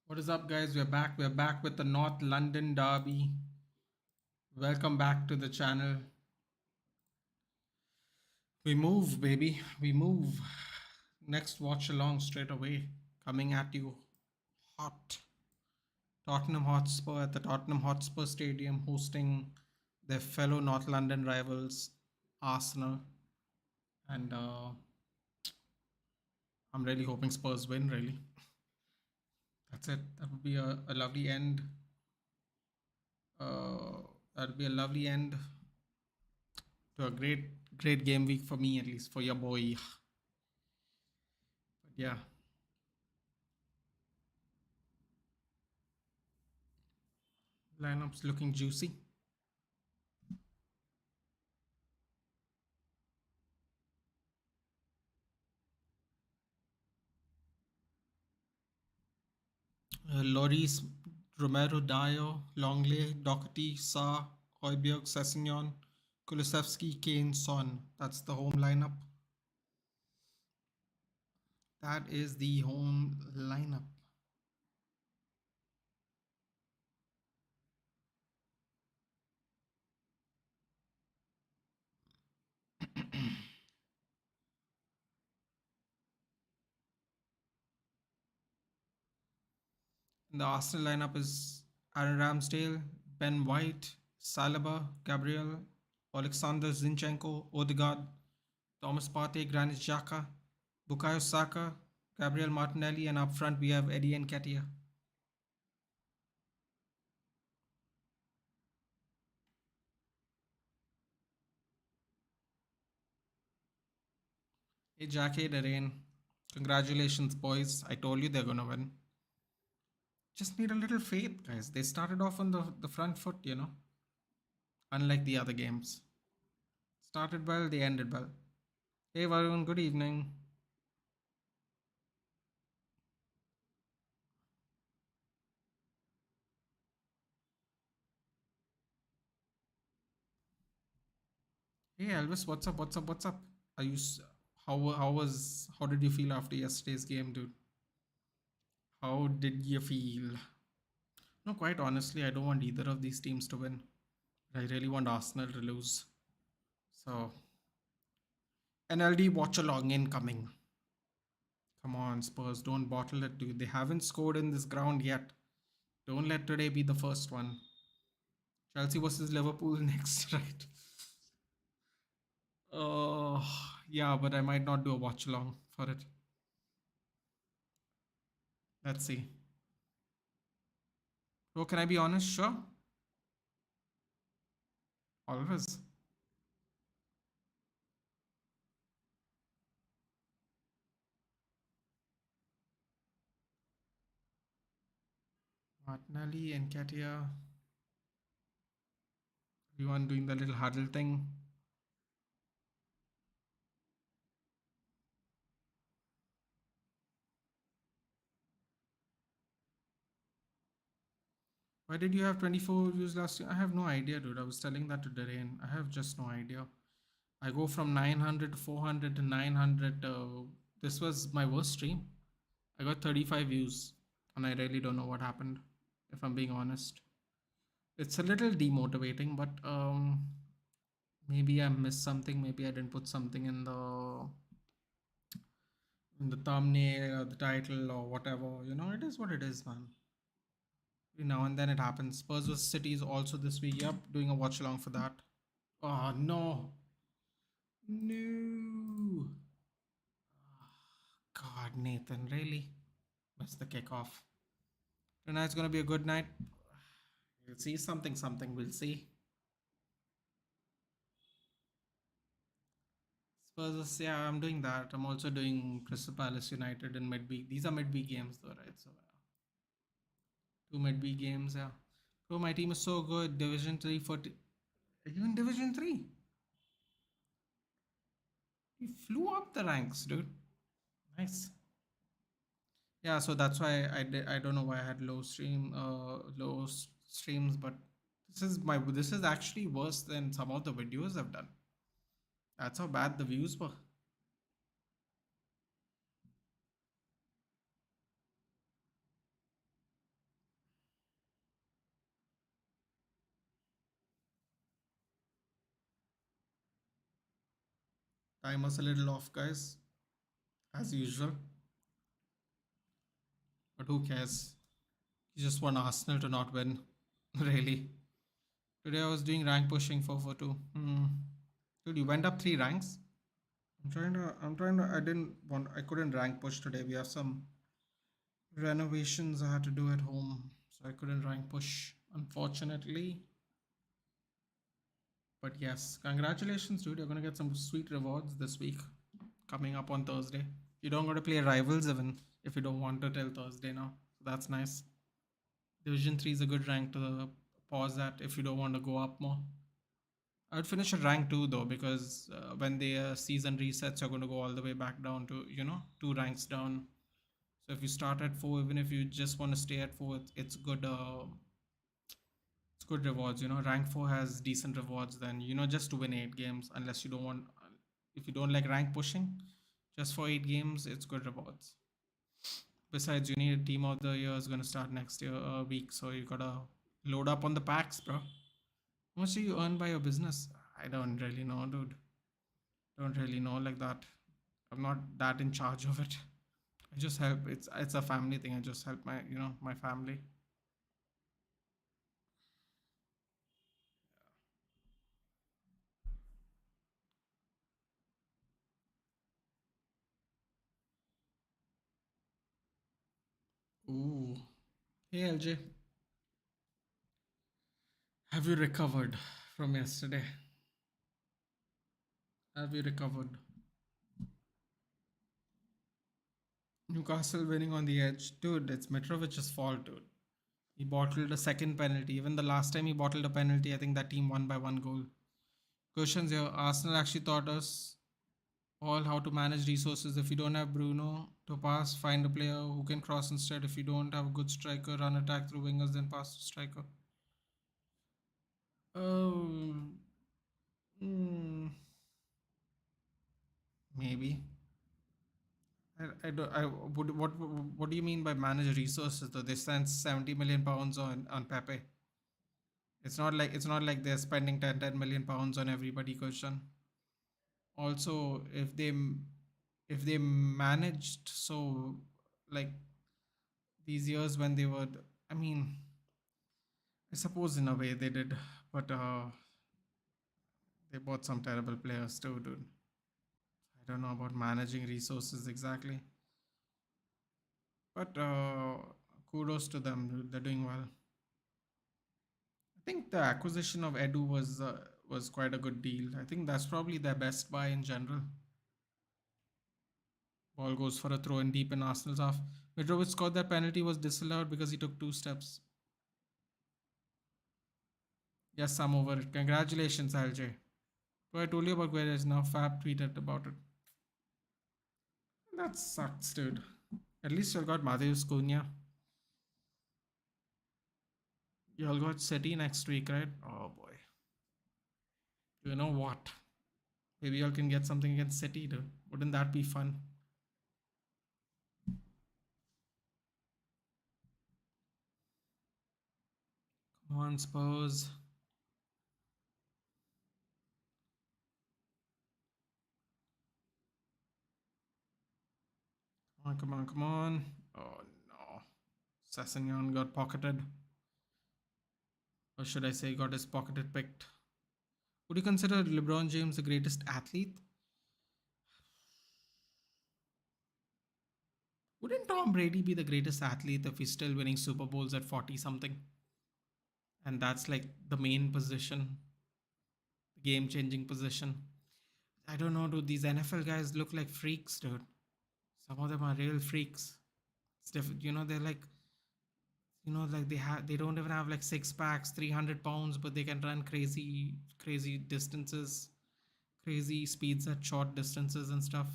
What is up, guys? We're back. We're back with the North London Derby. Welcome back to the channel. We move, baby. We move. Next watch along straight away. Coming at you hot. Tottenham Hotspur at the Tottenham Hotspur Stadium hosting their fellow North London rivals, Arsenal. And I'm really hoping Spurs win, really. That's it. That would be a lovely end. That would be a lovely end to a great game week for me, at least for your boy. But yeah, lineups looking juicy. Loris, Romero, Dyer, Longley, Doherty, Sa, Højbjerg, Sessegnon, Kulusevski, Kane, Son. That's the home lineup. That is the home lineup. The Arsenal lineup is Aaron Ramsdale, Ben White, Saliba, Gabriel, Alexander Zinchenko, Odegaard, Thomas Partey, Granit Xhaka, Bukayo Saka, Gabriel Martinelli, and up front we have Eddie Nketiah. Hey, Jackie Derain. Congratulations, boys. I told you they're gonna win. Just need a little faith, guys. They started off on the front foot, unlike the other games. Started well, they ended well. Hey, Varun, good evening. Hey, Elvis, what's up? What's up? What's up? Are you how did you feel after yesterday's game, dude? How did you feel? No, quite honestly, I don't want either of these teams to win. I really want Arsenal to lose. So, NLD watch along incoming. Come on, Spurs, don't bottle it, dude. They haven't scored in this ground yet. Don't let today be the first one. Chelsea versus Liverpool next, right? Oh, yeah, but I might not do a watch along for it. Let's see. Oh, can I be honest? Sure. Always. Martinelli and Katia. Everyone doing the little huddle thing. Why did you have 24 views last year? I have no idea, dude. I was telling that to Darain. I have just no idea. I go from 900 to 400 to 900. This was my worst stream. I got 35 views, and I really don't know what happened, if I'm being honest. It's a little demotivating, but maybe I missed something. Maybe I didn't put something in the thumbnail or the title or whatever. It is what it is, man. Every now and then it happens. Spurs vs City is also this week. Yep, doing a watch along for that. Oh no. No. God, Nathan, really? Missed the kickoff. Tonight's gonna be a good night. We'll see something. We'll see. Spurs, yeah, I'm doing that. I'm also doing Crystal Palace United in midweek. These are midweek games, though, right? So, two midweek games, yeah. Bro, my team is so good. Division 3 Are you in Division 3? You flew up the ranks, dude. Nice. Yeah, so that's why I don't know why I had low streams, but this is actually worse than some of the videos I've done. That's how bad the views were. Timer's a little off, guys, as usual. But who cares? You just want Arsenal to not win, really. Today I was doing rank pushing 442. Dude, you went up 3 ranks. I didn't want. I couldn't rank push today. We have some renovations I had to do at home, so I couldn't rank push, unfortunately. But yes, congratulations, dude. You're gonna get some sweet rewards this week, coming up on Thursday. You don't got to play rivals even if you don't want to till Thursday now. So that's nice. Division 3 is a good rank to pause at if you don't want to go up more. I would finish at rank 2 though, because when the season resets, you're going to go all the way back down to, 2 ranks down. So if you start at 4, even if you just want to stay at 4, it's good. It's good rewards. Rank 4 has decent rewards. Then just to win 8 games, unless you don't want, if you don't like rank pushing, just for 8 games, it's good rewards. Besides, you need a team of the year is going to start next year week, so you gotta load up on the packs, bro. How much do you earn by your business? I don't really know, dude. Don't really know like that. I'm not that in charge of it. I just help. It's a family thing. I just help my family. Ooh. Hey LJ, have you recovered from yesterday? Have you recovered? Newcastle winning on the edge, dude. It's Mitrovic's fault, dude. He bottled a second penalty. Even the last time he bottled a penalty, I think that team won by 1 goal. Questions here. Arsenal actually taught us all how to manage resources. If you don't have Bruno to pass, find a player who can cross instead. If you don't have a good striker, run attack through wingers, then pass to striker. Oh, mm, maybe. I don't. I would. What do you mean by manage resources? Though they spent 70 million pounds on Pepe. It's not like they're spending 10 million pounds on everybody. Question. Also, if they managed so like these years when they were, I mean, I suppose in a way they did, but they bought some terrible players too, dude. I don't know about managing resources exactly, but kudos to them, dude. They're doing well. I think the acquisition of Edu was quite a good deal. I think that's probably their best buy in general. Ball goes for a throw in deep in Arsenal's half. Mitrovic scored that penalty was disallowed because he took 2 steps. Yes, I'm over it. Congratulations, LJ. So I told you about Guedes. Now Fab tweeted about it. That sucks, dude. At least you got Mateus Cunha. You all got City next week, right? Oh boy. You know what? Maybe y'all can get something against City, dude. Wouldn't that be fun? Come on, Spurs. Come on, come on, come on. Oh no. Sassignon got pocketed. Or should I say got his pocketed picked? Would you consider LeBron James the greatest athlete? Wouldn't Tom Brady be the greatest athlete if he's still winning Super Bowls at 40 something? And that's like the main position, game changing position. I don't know, dude. These NFL guys look like freaks, dude. Some of them are real freaks. It's different, they're like, like they don't even have like 6 packs, 300 pounds, but they can run crazy, crazy distances, crazy speeds at short distances and stuff.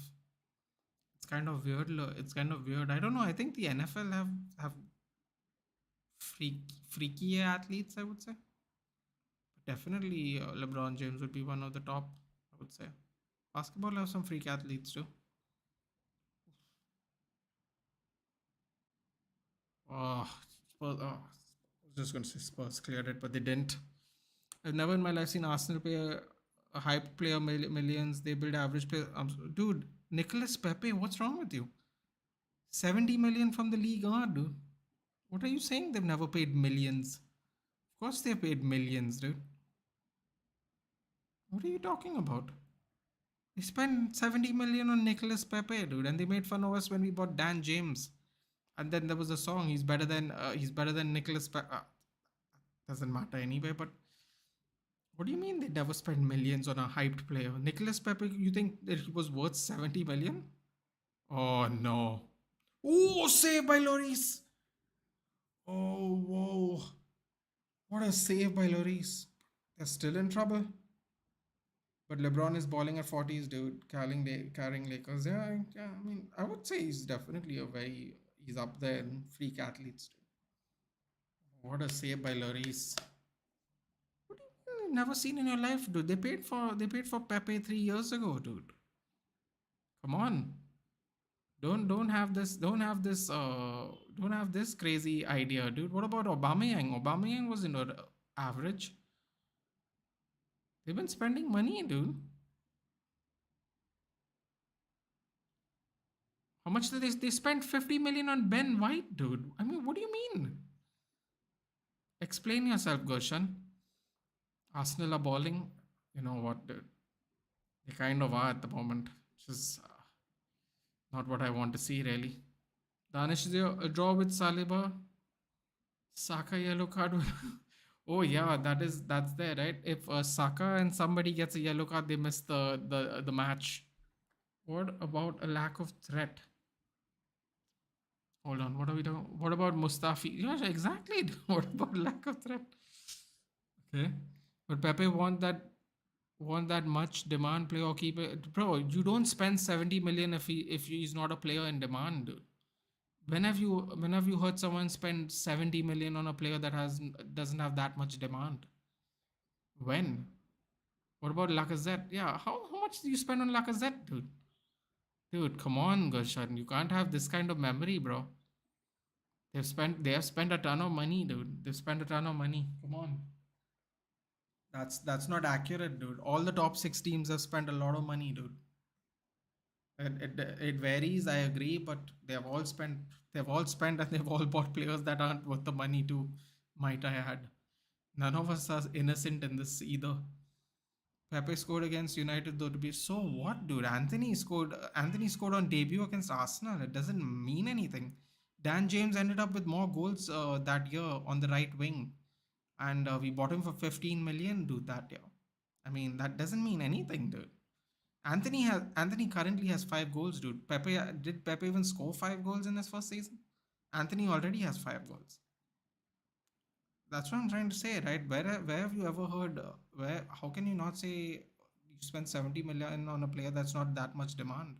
It's kind of weird. It's kind of weird. I don't know. I think the NFL have freaky athletes, I would say. Definitely, LeBron James would be one of the top, I would say. Basketball have some freak athletes too. Oh, Spurs, I was just going to say Spurs cleared it, but they didn't. I've never in my life seen Arsenal play hype player millions. They build average player. Dude, Nicholas Pepe, what's wrong with you? 70 million from the league, dude. What are you saying? They've never paid millions. Of course, they paid millions, dude. What are you talking about? They spent 70 million on Nicholas Pepe, dude, and they made fun of us when we bought Dan James. And then there was a song. He's better than Nicholas Pepe. Doesn't matter anyway. But what do you mean they never spent millions on a hyped player? Nicholas Pepe, you think that he was worth 70 million? Oh no! Oh, save by Lloris! Oh whoa! What a save by Lloris! They're still in trouble. But LeBron is balling at 40s, dude, carrying Lakers. Yeah, yeah. I mean, I would say he's definitely he's up there in freak athletes, dude. What a save by Lloris. What do you never seen in your life, dude? They paid for Pepe 3 years ago, dude. Come on. Don't have this crazy idea, dude. What about Aubameyang? Aubameyang was in average. They've been spending money, dude. How much did they spent 50 million on Ben White, dude? I mean, what do you mean? Explain yourself, Goshan. Arsenal are balling. You know what, dude? They kind of are at the moment. Which is not what I want to see, really. Danish is a draw with Saliba. Saka yellow card. Oh yeah, that's there, right? If Saka and somebody gets a yellow card, they miss the match. What about a lack of threat? Hold on, what are we talking? What about Mustafi? Yeah, exactly. What about lack of threat? Okay, but Pepe want that much demand player or keeper, bro. You don't spend 70 million if he's not a player in demand, dude. When have you heard someone spend 70 million on a player that doesn't have that much demand? When? What about Lacazette? Yeah, how much do you spend on Lacazette, dude? Dude, come on, Gurshan. You can't have this kind of memory, bro. They have spent a ton of money, dude. They've spent a ton of money. Come on. That's not accurate, dude. All the top six teams have spent a lot of money, dude. It varies, I agree, but they've all spent and they've all bought players that aren't worth the money too, might I add. None of us are innocent in this either. Pepe scored against United though to be so what, dude? Anthony scored on debut against Arsenal. It doesn't mean anything. Dan James ended up with more goals that year on the right wing, and we bought him for 15 million, dude, that year. I mean, that doesn't mean anything, dude. Anthony currently has 5 goals, dude. Did Pepe even score 5 goals in his first season? Anthony already has 5 goals. That's what I'm trying to say, right? Where have you ever heard? Where How can you not say you spend 70 million on a player that's not that much demand?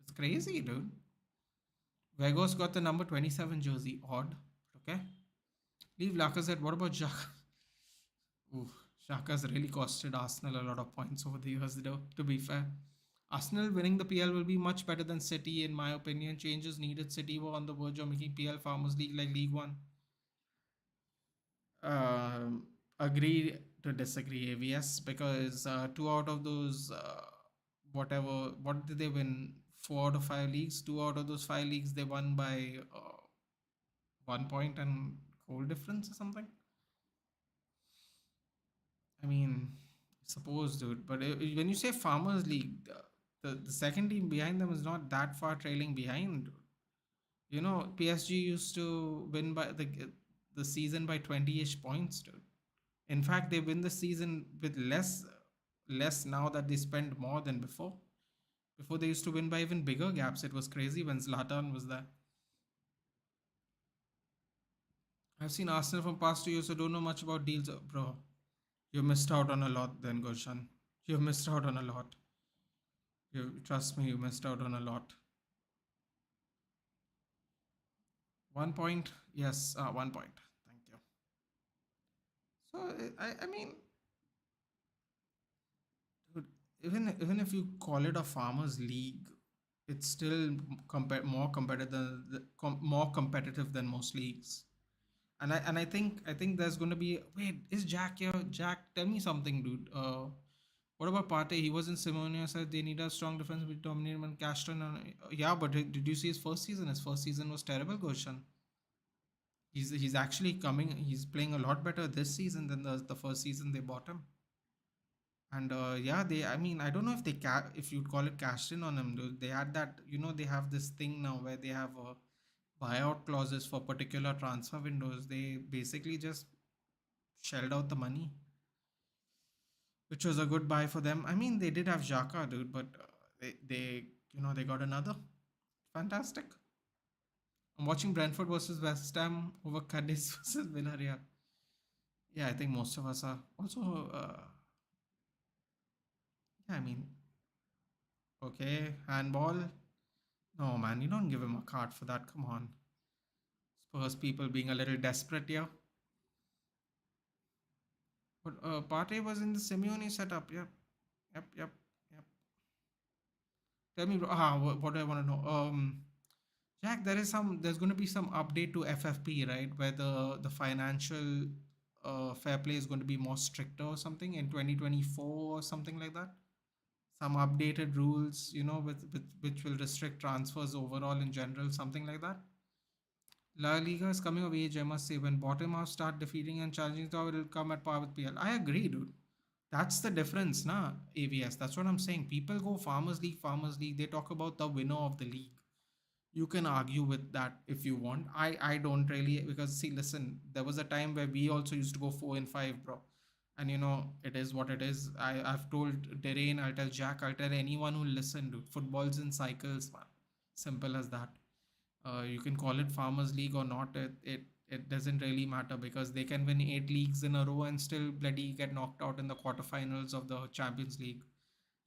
It's crazy, dude. Vego's got the number 27 jersey. Odd. Okay. Leave Lacazette. What about Xhaka? Ooh, Xhaka's really costed Arsenal a lot of points over the years, though, to be fair. Arsenal winning the PL will be much better than City, in my opinion. Changes needed. City were on the verge of making PL Farmers League like League One. Agree to disagree, AVS, because two out of those, what did they win? 4 out of 5 leagues. Two out of those 5 leagues they won by 1 point and goal difference or something. I mean, suppose, dude. But when you say Farmers League, the second team behind them is not that far trailing behind, dude. PSG used to win by the season by 20-ish points, dude. In fact, they win the season with less now that they spend more than before. Before they used to win by even bigger gaps. It was crazy when Zlatan was there. I've seen Arsenal from past 2 years, so don't know much about deals, bro. You missed out on a lot then, Goshan. You've missed out on a lot. Trust me, you missed out on a lot. 1 point, yes, 1 point. Thank you. So I mean, dude, even if you call it a farmers league, it's still more competitive than most leagues. And I think there's going to be, wait, is Jack here? Jack, tell me something, dude. What about Partey? He was in Simone said they need a strong defense with dominated and Castron. Yeah, but did you see his first season? His first season was terrible, Goshan. He's actually coming. He's playing a lot better this season than the first season they bought him. And yeah, they. I mean, I don't know if if you'd call it cashed in on him. Dude. They had that. They have this thing now where they have buyout clauses for particular transfer windows. They basically just shelled out the money, which was a good buy for them. I mean, they did have Xhaka, dude, but they got another. Fantastic. I'm watching Brentford versus West Ham over Cadiz versus Villarreal. Yeah, I think most of us are also. Yeah, I mean, okay, handball. No, man, you don't give him a card for that. Come on. Spurs people being a little desperate here. But Partey was in the Simeone setup. Yep, yep, yep, yep. Tell me, bro. What do I want to know? Jack, there's going to be some update to FFP, right? Where the financial fair play is going to be more stricter or something in 2024 or something like that. Some updated rules, with which will restrict transfers overall in general, something like that. La Liga is coming of age, I must say. When bottom half start defeating and challenging top, it'll come at par with PL. I agree, dude. That's the difference, na? AVS. That's what I'm saying. People go Farmers League, Farmers League. They talk about the winner of the league. You can argue with that if you want. I don't really, because see, listen, there was a time where we also used to go 4-5, bro. And it is what it is. I've told Derain, I'll tell Jack, I'll tell anyone who listen, dude. Football's in cycles, man. Simple as that. You can call it Farmers League or not. It doesn't really matter because they can win 8 leagues in a row and still bloody get knocked out in the quarterfinals of the Champions League.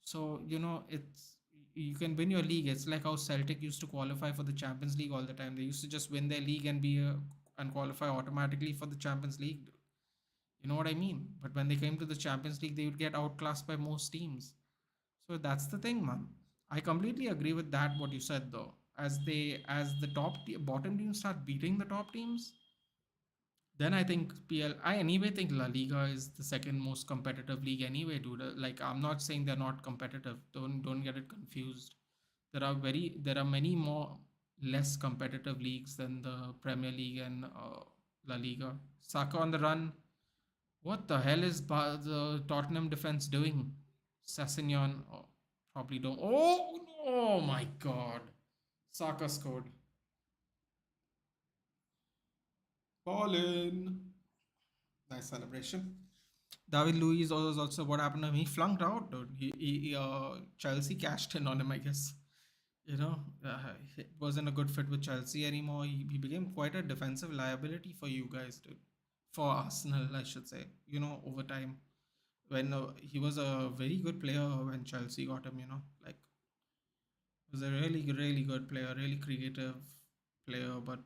So it's you can win your league. It's like how Celtic used to qualify for the Champions League all the time. They used to just win their league and and qualify automatically for the Champions League. You know what I mean? But when they came to the Champions League, they would get outclassed by most teams. So that's the thing, man. I completely agree with that. What you said though, as the bottom teams start beating the top teams, then I think PL. I anyway think La Liga is the second most competitive league anyway, dude. Like I'm not saying they're not competitive. Don't get it confused. There are many more less competitive leagues than the Premier League and La Liga. Saka on the run. What the hell is the Tottenham defense doing? Sassignon probably don't. Oh my God! Saka scored. Ballin. Nice celebration. David Luiz was also what happened to him. He flunked out, dude. Chelsea cashed in on him, I guess. You know, he wasn't a good fit with Chelsea anymore. He became quite a defensive liability for you guys, dude. For Arsenal, I should say. Over time, when he was a very good player when Chelsea got him. Like he was a really, really good player, really creative player, but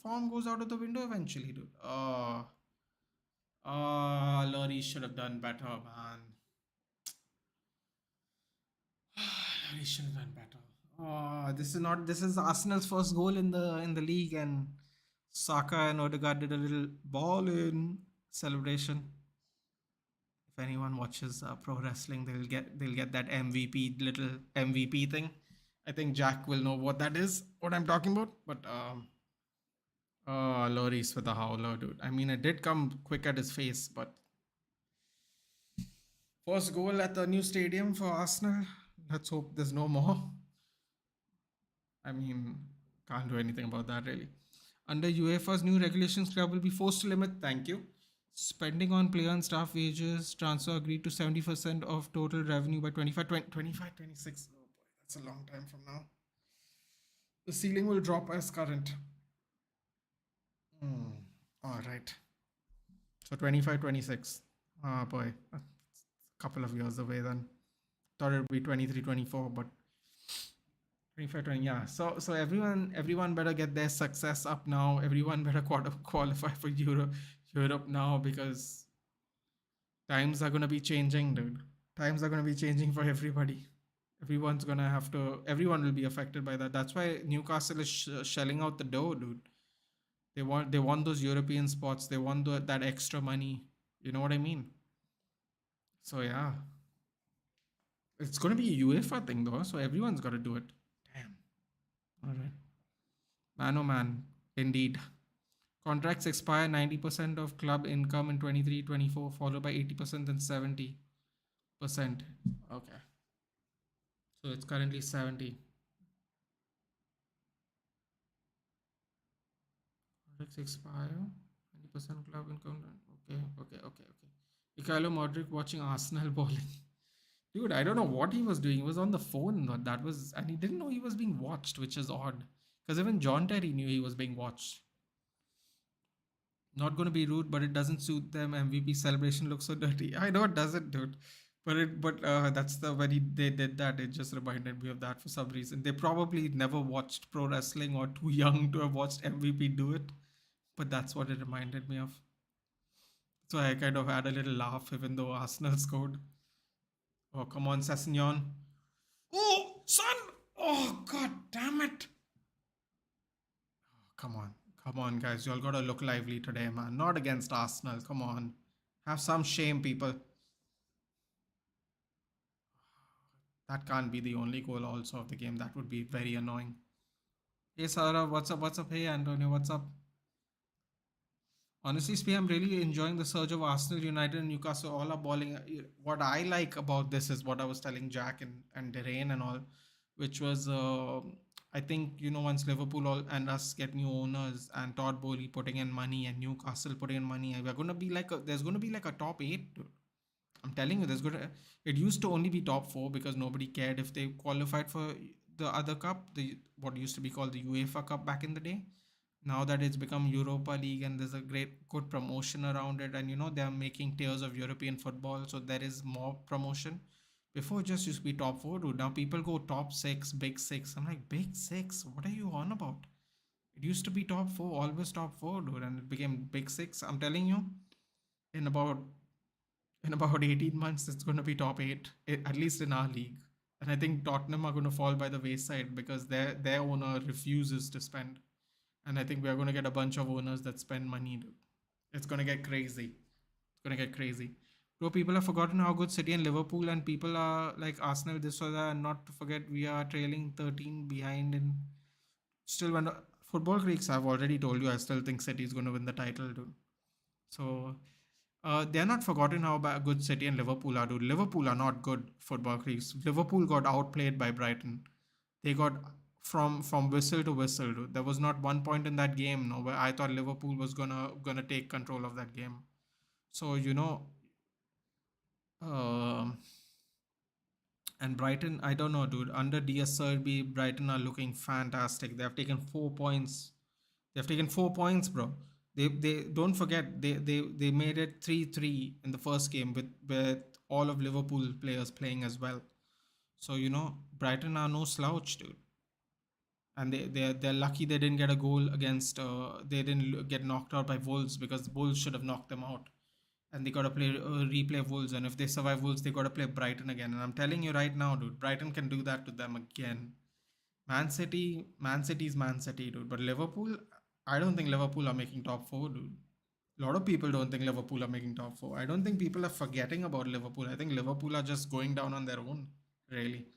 form goes out of the window eventually, dude. Lloris should have done better, man. He should have done better. This is not. This is Arsenal's first goal in the league, and Saka and Odegaard did a little ball in celebration. If anyone watches pro wrestling, they'll get that little MVP thing. I think Jack will know what that is, what I'm talking about. But Lloris with a howler, dude. I mean, it did come quick at his face, but first goal at the new stadium for Arsenal. Let's hope there's no more. I mean, can't do anything about that really. Under UEFA's new regulations, club will be forced to limit. Thank you. Spending on player and staff wages transfer agreed to 70% of total revenue by 25-26. Oh boy, that's a long time from now. The ceiling will drop as current. All right. So 25-26. Oh boy, a couple of years away then. Thought it would be 23-24, but 25-20. Yeah. So everyone better get their success up now. Everyone better qualify for Europe now because times are gonna be changing, dude. Times are gonna be changing for everybody. Everyone will be affected by that. That's why Newcastle is shelling out the dough, dude. They want those European spots. They want that extra money. You know what I mean? So yeah, it's gonna be a UEFA thing though, so everyone's got to do it. Damn. All right. Man, oh man. Indeed. Contracts expire 90% of club income in 23-24, followed by 80% and 70%. Okay. So it's currently 70. Contracts expire 90% club income. Okay. Mikhailo Modric watching Arsenal bowling. Dude, I don't know what he was doing. He was on the phone. That was, and he didn't know he was being watched, which is odd. Because even John Terry knew he was being watched. Not going to be rude, but it doesn't suit them. MVP celebration looks so dirty. I know it doesn't, dude. But that's the when they did that. It just reminded me of that for some reason. They probably never watched pro wrestling or too young to have watched MVP do it. But that's what it reminded me of. So I kind of had a little laugh, even though Arsenal scored. Oh come on, Sassignon. Oh son! Oh god damn it! Come on, guys. You all gotta look lively today, man. Not against Arsenal. Come on. Have some shame, people. That can't be the only goal also of the game. That would be very annoying. Hey, Sarah, what's up? What's up? Hey, Antonio, what's up? Honestly speaking, I'm really enjoying the surge of Arsenal, United, and Newcastle. All are balling. What I like about this is what I was telling Jack and Derain and all, which was, I think, once Liverpool all and us get new owners and Todd Bowley putting in money and Newcastle putting in money, we're going to be like, there's going to be like a top eight. I'm telling you, there's good. It used to only be top four because nobody cared if they qualified for the other cup, the what used to be called the UEFA Cup back in the day. Now that it's become Europa League and there's a great good promotion around it, and they're making tiers of European football, so there is more promotion. Before it just used to be top four, dude. Now people go top six, big six. I'm like, big six? What are you on about? It used to be top four, always top four, dude, and it became big six. I'm telling you, in about in about 18 months it's going to be top 8, at least in our league. And I think Tottenham are going to fall by the wayside because their owner refuses to spend. And I think we are going to get a bunch of owners that spend money. It's going to get crazy. It's going to get crazy. Bro, people have forgotten how good City and Liverpool and people are like Arsenal, this or that. And not to forget, we are trailing 13 behind. And still, when football creeks, I've already told you, I still think City is going to win the title, dude. So they're not forgotten how good City and Liverpool are, dude. Liverpool are not good football creeps. Liverpool got outplayed by Brighton. They got from whistle to whistle, dude. There was not one point in that game, no, where I thought Liverpool was gonna take control of that game. So um and Brighton, I don't know, dude. Under DS Serbi, Brighton are looking fantastic. They have taken 4 points. They have taken 4 points, bro. They don't forget they made it 3-3 in the first game with all of Liverpool players playing as well. So Brighton are no slouch, dude. And they're lucky they didn't get a goal against. They didn't get knocked out by Wolves because Wolves should have knocked them out. And they got to play replay Wolves. And if they survive Wolves, they got to play Brighton again. And I'm telling you right now, dude, Brighton can do that to them again. Man City's Man City, dude. But Liverpool, I don't think Liverpool are making top four, dude. A lot of people don't think Liverpool are making top four. I don't think people are forgetting about Liverpool. I think Liverpool are just going down on their own, really.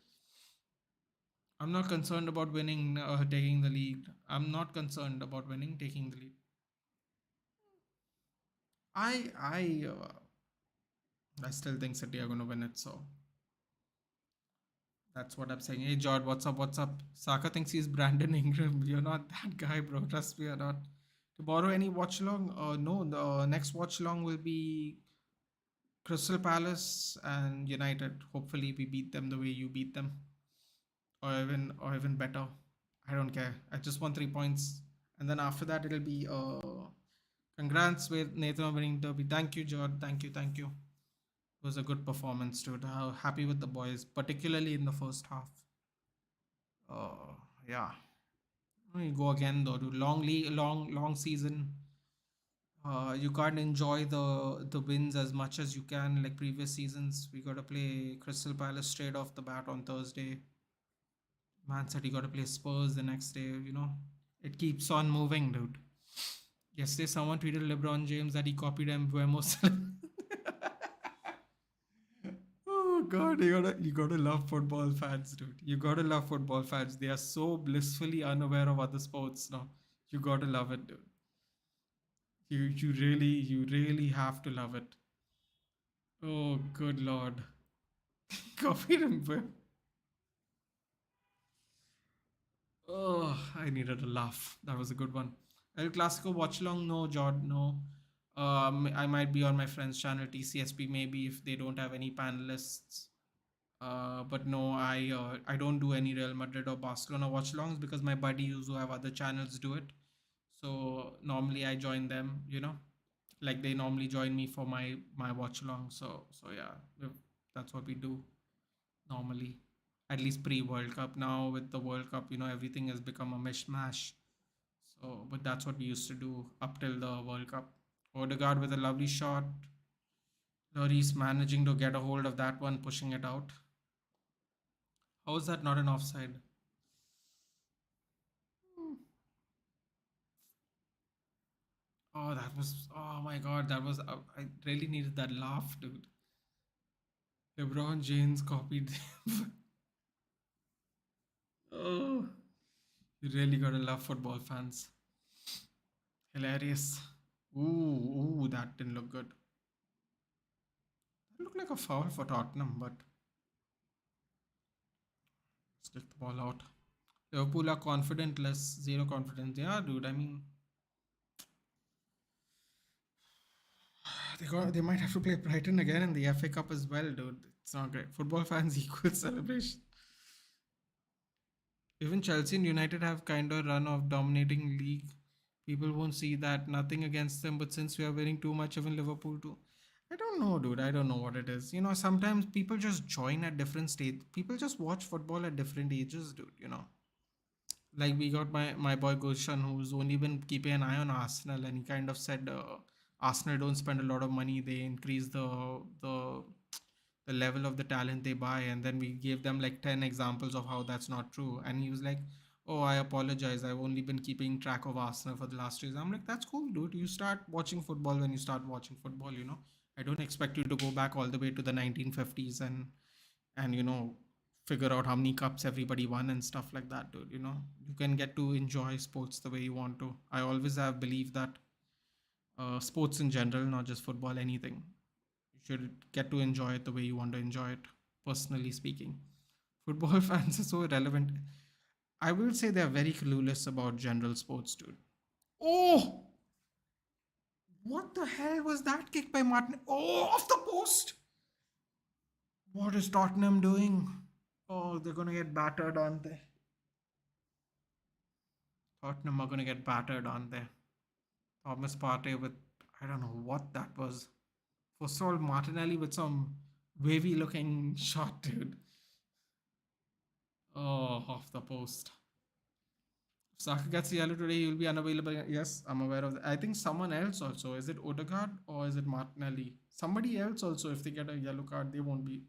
I'm not concerned about winning, taking the lead. I'm not concerned about winning, taking the lead. I still think City are going to win it. So that's what I'm saying. Hey, George, what's up? What's up? Saka thinks he's Brandon Ingram. You're not that guy, bro. Trust me, you're not. Tomorrow, any watch along? No, the next watch along will be Crystal Palace and United. Hopefully, we beat them the way you beat them, or even better. I don't care. I just want 3 points, and then after that, it'll be congrats with Nathan winning derby. Thank you, George. Thank you. It was a good performance, dude. Happy with the boys, particularly in the first half. Yeah. We go again though, dude. Long season. You can't enjoy the wins as much as you can like previous seasons. We got to play Crystal Palace straight off the bat on Thursday. Man City got to play Spurs the next day. It keeps on moving, dude. Yesterday, someone tweeted LeBron James that he copied Mbuemo. God, you gotta love football fans, dude. You gotta love football fans. They are so blissfully unaware of other sports now. You gotta love it, dude. You really have to love it. Oh, good lord. Copied him. Oh, I needed a laugh. That was a good one. El Clasico watch along? No, Jod, no. I might be on my friend's channel TCSP maybe if they don't have any panelists. But no, I don't do any Real Madrid or Barcelona watch alongs because my buddies who have other channels do it. So normally I join them, like they normally join me for my watch along. So yeah, that's what we do normally. At least pre World Cup. Now with the World Cup, everything has become a mishmash. So, but that's what we used to do up till the World Cup. Odegaard with a lovely shot. Lloris managing to get a hold of that one, pushing it out. How is that not an offside? Oh, that was. Oh my god, that was. I really needed that laugh, dude. LeBron James copied. Oh, you really gotta love football fans. Hilarious. Ooh, that didn't look good. It looked like a foul for Tottenham, but stick the ball out. Liverpool are confident, less zero confidence. Yeah, dude. I mean, they might have to play Brighton again in the FA Cup as well, dude. It's not great. Football fans equal celebration. Even Chelsea and United have kind of run of dominating league. People won't see that. Nothing against them, but since we are winning too much, even Liverpool too. I don't know, dude. I don't know what it is. Sometimes people just join at different stages. People just watch football at different ages, dude. Like we got my boy Gulshan, who's only been keeping an eye on Arsenal, and he kind of said Arsenal don't spend a lot of money. They increase the level of the talent they buy, and then we gave them like 10 examples of how that's not true. And he was like, "Oh, I apologize. I've only been keeping track of Arsenal for the last 2 years." I'm like, "That's cool, dude. You start watching football when you start watching football. I don't expect you to go back all the way to the 1950s and figure out how many cups everybody won and stuff like that, dude. You can get to enjoy sports the way you want to. I always have believed that sports in general, not just football, anything, you should get to enjoy it the way you want to enjoy it, personally speaking. Football fans are so irrelevant. I will say they're very clueless about general sports, dude. Oh, what the hell was that kick by Martin? Oh, off the post. What is Tottenham doing? Oh, they're gonna get battered, aren't they? Tottenham are going to get battered, aren't they? Thomas Partey with, I don't know what that was. First of all, Martinelli with some wavy looking shot, dude. Oh, off the post. If Saka gets yellow today, he will be unavailable. Yes, I'm aware of that. I think someone else also. Is it Odegaard or is it Martinelli? Somebody else also, if they get a yellow card, they won't be.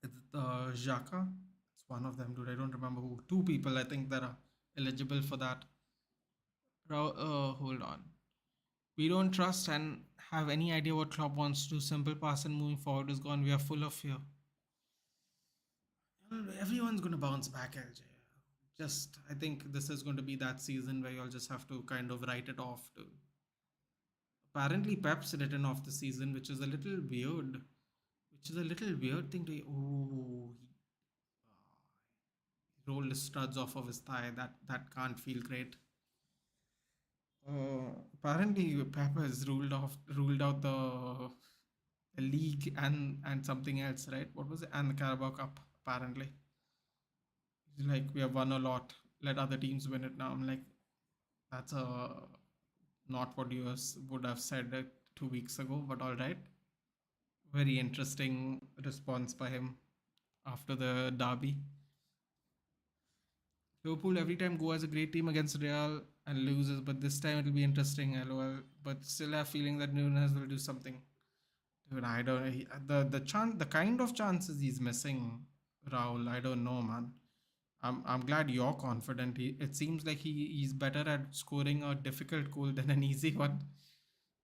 Is it Xhaka? It's one of them, dude. I don't remember who. Two people, I think, that are eligible for that. Hold on. We don't trust and have any idea what Klopp wants to do. Simple pass and moving forward is gone. We are full of fear. Everyone's going to bounce back, LJ. I think this is going to be that season where you'll just have to kind of write it off. Apparently, Pep's written off the season, which is a little weird. Which is a little weird thing to. Oh, he rolled his studs off of his thigh. That can't feel great. Apparently, Pep has ruled out the league and something else, right? What was it? And the Carabao Cup, apparently. He's like, we have won a lot. Let other teams win it now. I'm like, that's not what you would have said 2 weeks ago, but all right. Very interesting response by him after the derby. Liverpool every time go as a great team against Real and loses, but this time it'll be interesting. LOL. But still have feeling that Nunes will do something. Dude, I don't. The kind of chances he's missing, Raul. I don't know, man. I'm glad you're confident. It seems like he's better at scoring a difficult goal than an easy one,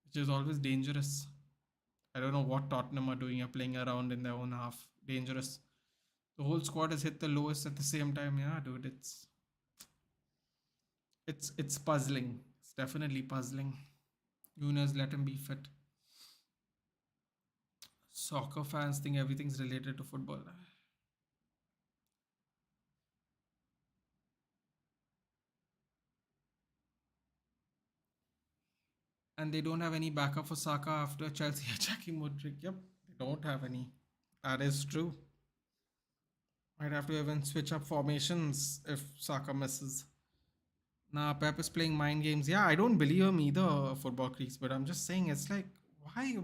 which is always dangerous. I don't know what Tottenham are doing. Are playing around in their own half. Dangerous. The whole squad has hit the lowest at the same time. Yeah, dude, it's puzzling. It's definitely puzzling. Nunes, let him be fit. Soccer fans think everything's related to football, and they don't have any backup for Saka after Chelsea attacking Modric. Yep, they don't have any. That is true. Might have to even switch up formations if Saka misses. Nah, Pep is playing mind games. Yeah, I don't believe him either, football creeps. But I'm just saying, it's like, why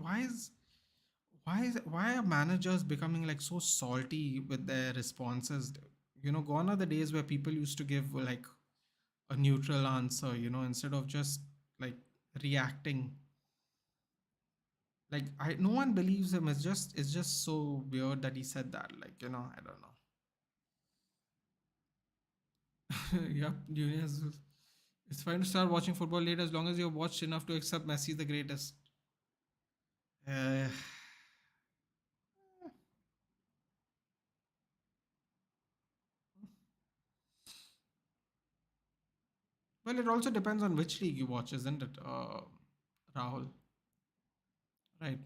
are managers becoming like so salty with their responses? Gone are the days where people used to give like a neutral answer. Instead of just like reacting. Like no one believes him. It's just so weird that he said that. Like I don't know. Yep, Nunez. It's fine to start watching football late as long as you've watched enough to accept Messi the greatest. Uh, well, it also depends on which league you watch, isn't it, Rahul? Right.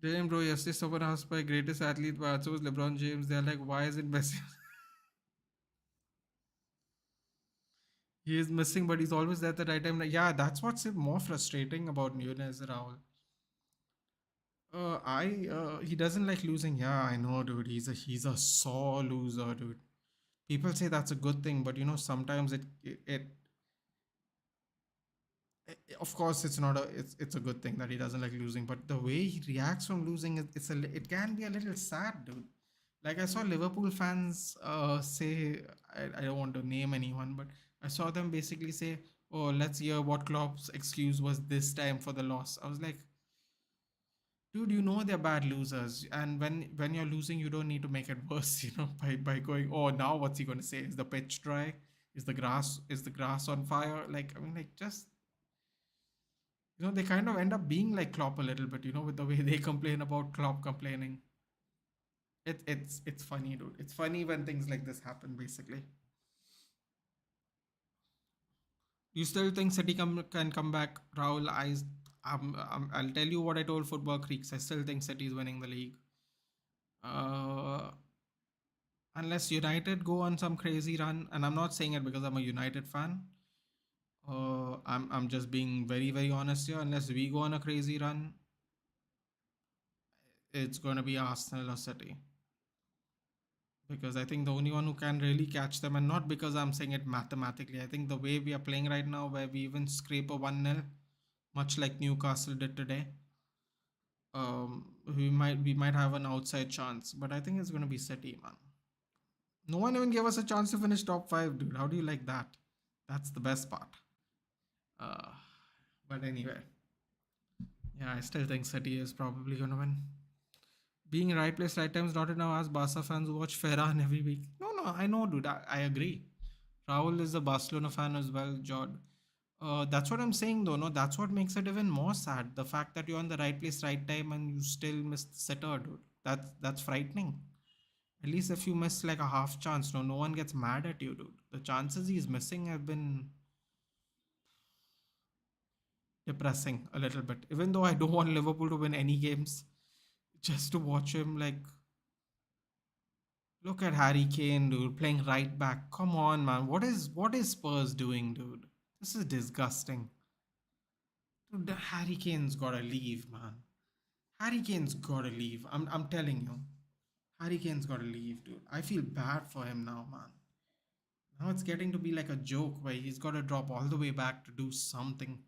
Damn, bro, yesterday someone asked my greatest athlete, but was LeBron James. They're like, why is it Messi? He is missing, but he's always there at the right time. Like, yeah, that's what's more frustrating about Nunez, Rahul. He doesn't like losing. Yeah, I know, dude. He's a sore loser, dude. People say that's a good thing, but sometimes of course it's not a it's a good thing that he doesn't like losing, but the way he reacts from losing, it can be a little sad, dude. Like I saw Liverpool fans say, I don't want to name anyone, but I saw them basically say, oh, let's hear what Klopp's excuse was this time for the loss. I was like, dude, they're bad losers, and when you're losing, you don't need to make it worse, by going, oh, now what's he going to say? Is the pitch dry? Is the grass on fire? Like, I mean, like, just they kind of end up being like Klopp a little bit, with the way they complain about Klopp complaining. It's funny, dude. It's funny when things like this happen, basically. You still think City can come back, Rahul? I'll tell you what I told Football Creeks. I still think City is winning the league. Uh, unless United go on some crazy run, and I'm not saying it because I'm a United fan. I'm just being very very honest here. Unless we go on a crazy run, it's gonna be Arsenal or City, because I think the only one who can really catch them, and not because I'm saying it mathematically, I think the way we are playing right now, where we even scrape a 1-0, much like Newcastle did today, we might have an outside chance, but I think it's going to be City, man. No one even gave us a chance to finish top 5, dude. How do you like that? That's the best part. Uh, but anyway, yeah, I still think City is probably going to win. Being in right place, right time is not enough. As Barca fans who watch Ferran every week. No, I know, dude. I agree. Rahul is a Barcelona fan as well, Jod. That's what I'm saying, though. No, that's what makes it even more sad. The fact that you're in the right place, right time, and you still miss the sitter, dude. That's frightening. At least if you miss like a half chance, no one gets mad at you, dude. The chances he's missing have been depressing a little bit. Even though I don't want Liverpool to win any games, just to watch him like look at Harry Kane, dude, playing right back. Come on, man. What is Spurs doing, dude? This is disgusting. Dude, Harry Kane's gotta leave, man. Harry Kane's gotta leave. I'm telling you. Harry Kane's gotta leave, dude. I feel bad for him now, man. Now it's getting to be like a joke where he's gotta drop all the way back to do something.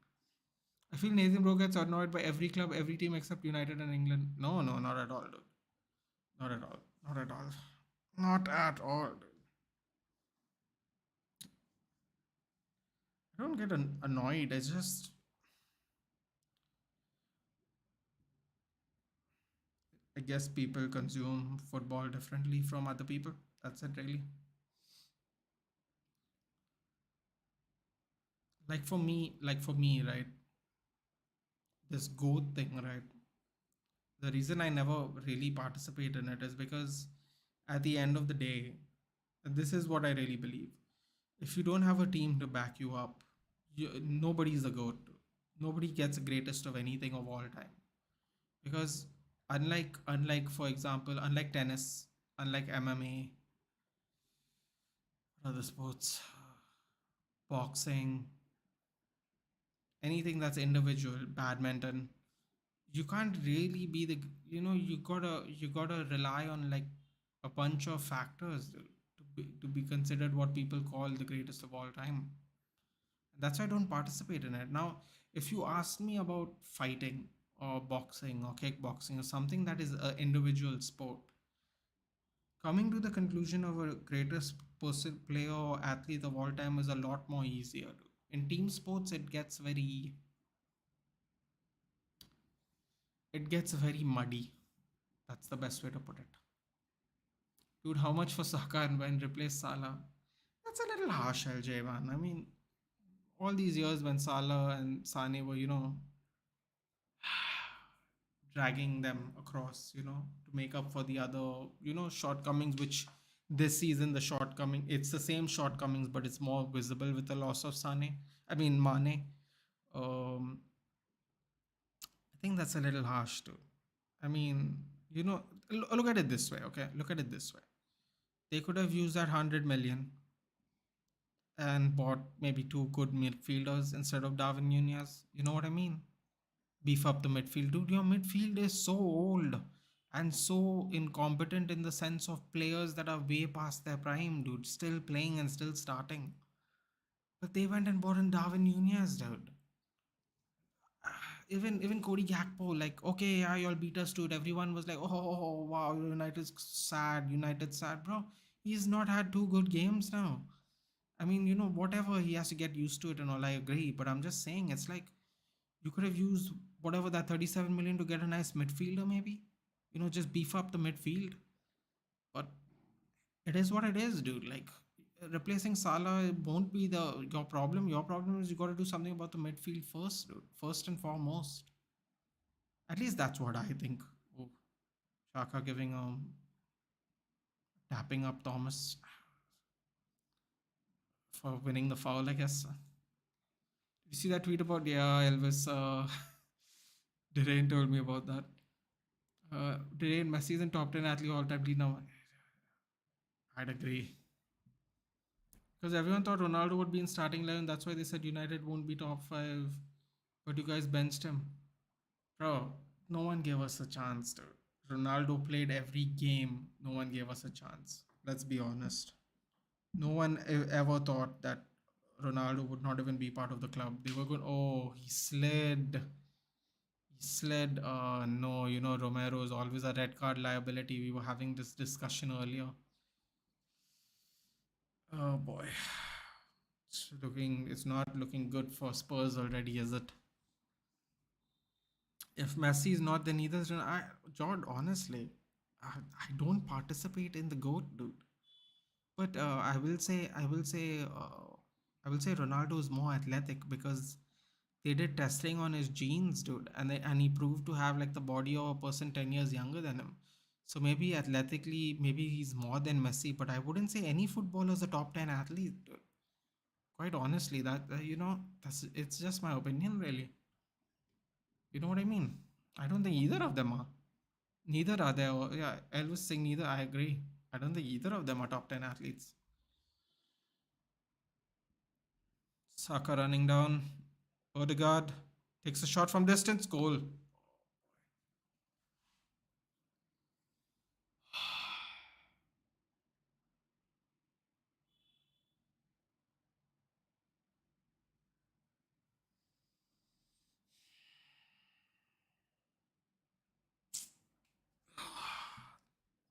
I feel Nathan Bro gets annoyed by every club, every team except United and England. No, not at all, dude. Not at all. Not at all. Not at all, dude. I don't get annoyed. It's just, I guess people consume football differently from other people. That's it, really. Like for me, right? this goat thing, right? The reason I never really participate in it is because at the end of the day, this is what I really believe. If you don't have a team to back you up, nobody's the goat. Nobody gets the greatest of anything of all time. Because unlike for example, unlike tennis, unlike MMA, other sports, boxing, anything that's individual, badminton, you can't really be the, you gotta rely on like a bunch of factors to be considered what people call the greatest of all time. That's why I don't participate in it. Now, if you ask me about fighting or boxing or kickboxing or something that is an individual sport, coming to the conclusion of a greatest person, player or athlete of all time is a lot more easier. In team sports, it gets very muddy. That's the best way to put it. Dude, how much for Saka and when replace Salah? That's a little harsh, LJ, man. I mean, all these years when Salah and Sane were, dragging them across, to make up for the other, shortcomings, which this season, it's the same shortcomings, but it's more visible with the loss of Mane. Um, I think that's a little harsh too. I mean, look at it this way, okay? Look at it this way. They could have used that 100 million and bought maybe two good midfielders instead of Darwin Nunez. You know what I mean? Beef up the midfield. Dude, your midfield is so old and so incompetent in the sense of players that are way past their prime, dude. Still playing and still starting. But they went and bought in Darwin Nunez, dude. Even Cody Gakpo, like, okay, yeah, y'all beat us, dude. Everyone was like, oh wow, United's sad, United sad, bro. He's not had two good games now. I mean, whatever, he has to get used to it and all. I agree, but I'm just saying, it's like you could have used whatever that 37 million to get a nice midfielder, maybe. Just beef up the midfield. But it is what it is, dude. Like replacing Salah won't be the your problem. Your problem is you got to do something about the midfield first, dude. First and foremost. At least that's what I think. Oh, Shaka giving tapping up Thomas for winning the foul, I guess. You see that tweet about, yeah, Elvis? Derain told me about that. Derain, Messi is in top 10 athlete all time. Now, I'd agree. Because everyone thought Ronaldo would be in starting 11. That's why they said United won't be top 5. But you guys benched him. Bro, no one gave us a chance, dude. Ronaldo played every game. No one gave us a chance. Let's be honest. No one ever thought that Ronaldo would not even be part of the club. They were going, oh, he slid. He slid. No, Romero is always a red card liability. We were having this discussion earlier. Oh boy. It's not looking good for Spurs already, is it? If Messi is not, then neither is Jord. Honestly, I don't participate in the goat, dude. But I will say Ronaldo is more athletic because they did testing on his genes, dude, and he proved to have like the body of a person 10 years younger than him. So maybe athletically, maybe he's more than Messi, but I wouldn't say any footballer is a top 10 athlete, dude. Quite honestly, that that's it's just my opinion, really. You know what I mean? I don't think either of them are. Neither are they. Yeah, Elvis saying neither. I agree. I don't think either of them are top 10 athletes. Saka running down. Odegaard takes a shot from distance. Goal.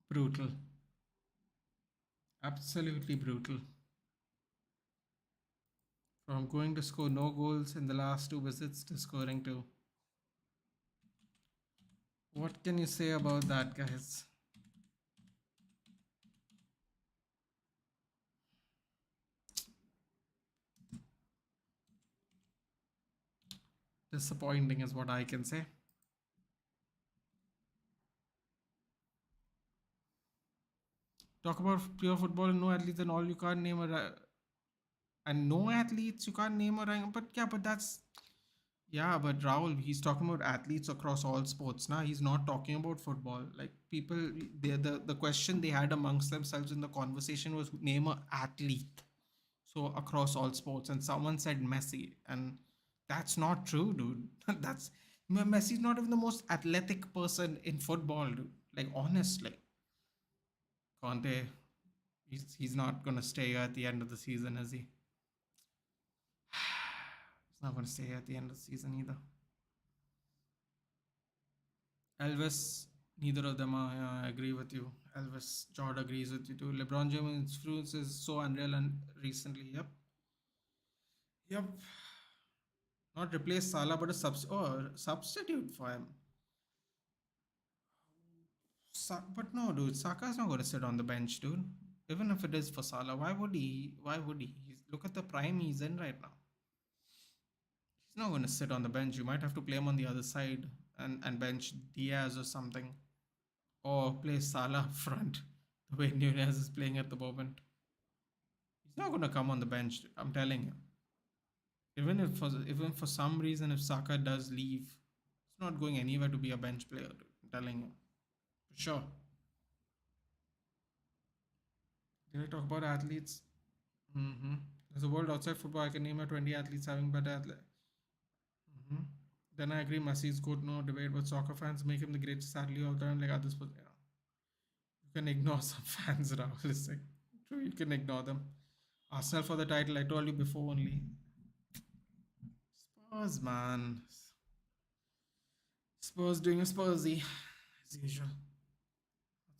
Brutal. Absolutely brutal. From going to score no goals in the last two visits to scoring two. What can you say about that, guys? Disappointing is what I can say. Talk about pure football, no athletes and all. You can't name and no athletes. You can't name a rank. But yeah, but that's yeah. But Rahul, he's talking about athletes across all sports. Now he's not talking about football. Like people, the question they had amongst themselves in the conversation was name a athlete. So across all sports, and someone said Messi, and that's not true, dude. That's Messi's not even the most athletic person in football, dude. Like honestly, Conte, he's not gonna stay here at the end of the season, is he? He's not gonna stay here at the end of the season either. Elvis, neither of them are. I agree with you. Elvis, Jord agrees with you too. LeBron James' influence is so unreal and recently. Yep, yep. Not replace Salah, but a substitute for him. But no, dude, Saka's not going to sit on the bench, dude. Even if it is for Salah, why would he? Why would he? Look at the prime he's in right now. He's not going to sit on the bench. You might have to play him on the other side and bench Diaz or something, or play Salah up front the way Nunez is playing at the moment. He's not going to come on the bench. I'm telling you. Even for some reason, if Saka does leave, he's not going anywhere to be a bench player. Dude. I'm telling you, for sure. Did I talk about athletes? Mm-hmm. There's a world outside football. I can name a 20 athletes having better athlete. Mm-hmm. Then I agree, Messi is good, no debate. But soccer fans make him the greatest sadly all time. Like others, but you can ignore some fans. Rahul is like, true, you can ignore them. Arsenal for the title. I told you before only. Spurs, man. Spurs doing a Spursy as usual.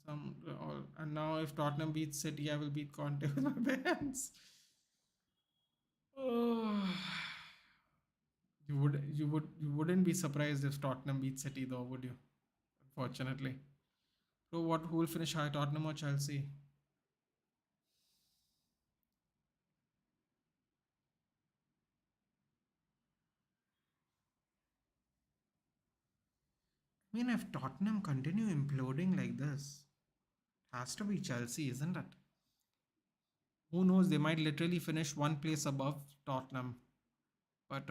And now if Tottenham beats City, I will beat Conte with my bare hands. Oh. You wouldn't be surprised if Tottenham beat City though, would you? Unfortunately. So who will finish high, Tottenham or Chelsea? I mean, if Tottenham continue imploding like this, it has to be Chelsea, isn't it? Who knows? They might literally finish one place above Tottenham. But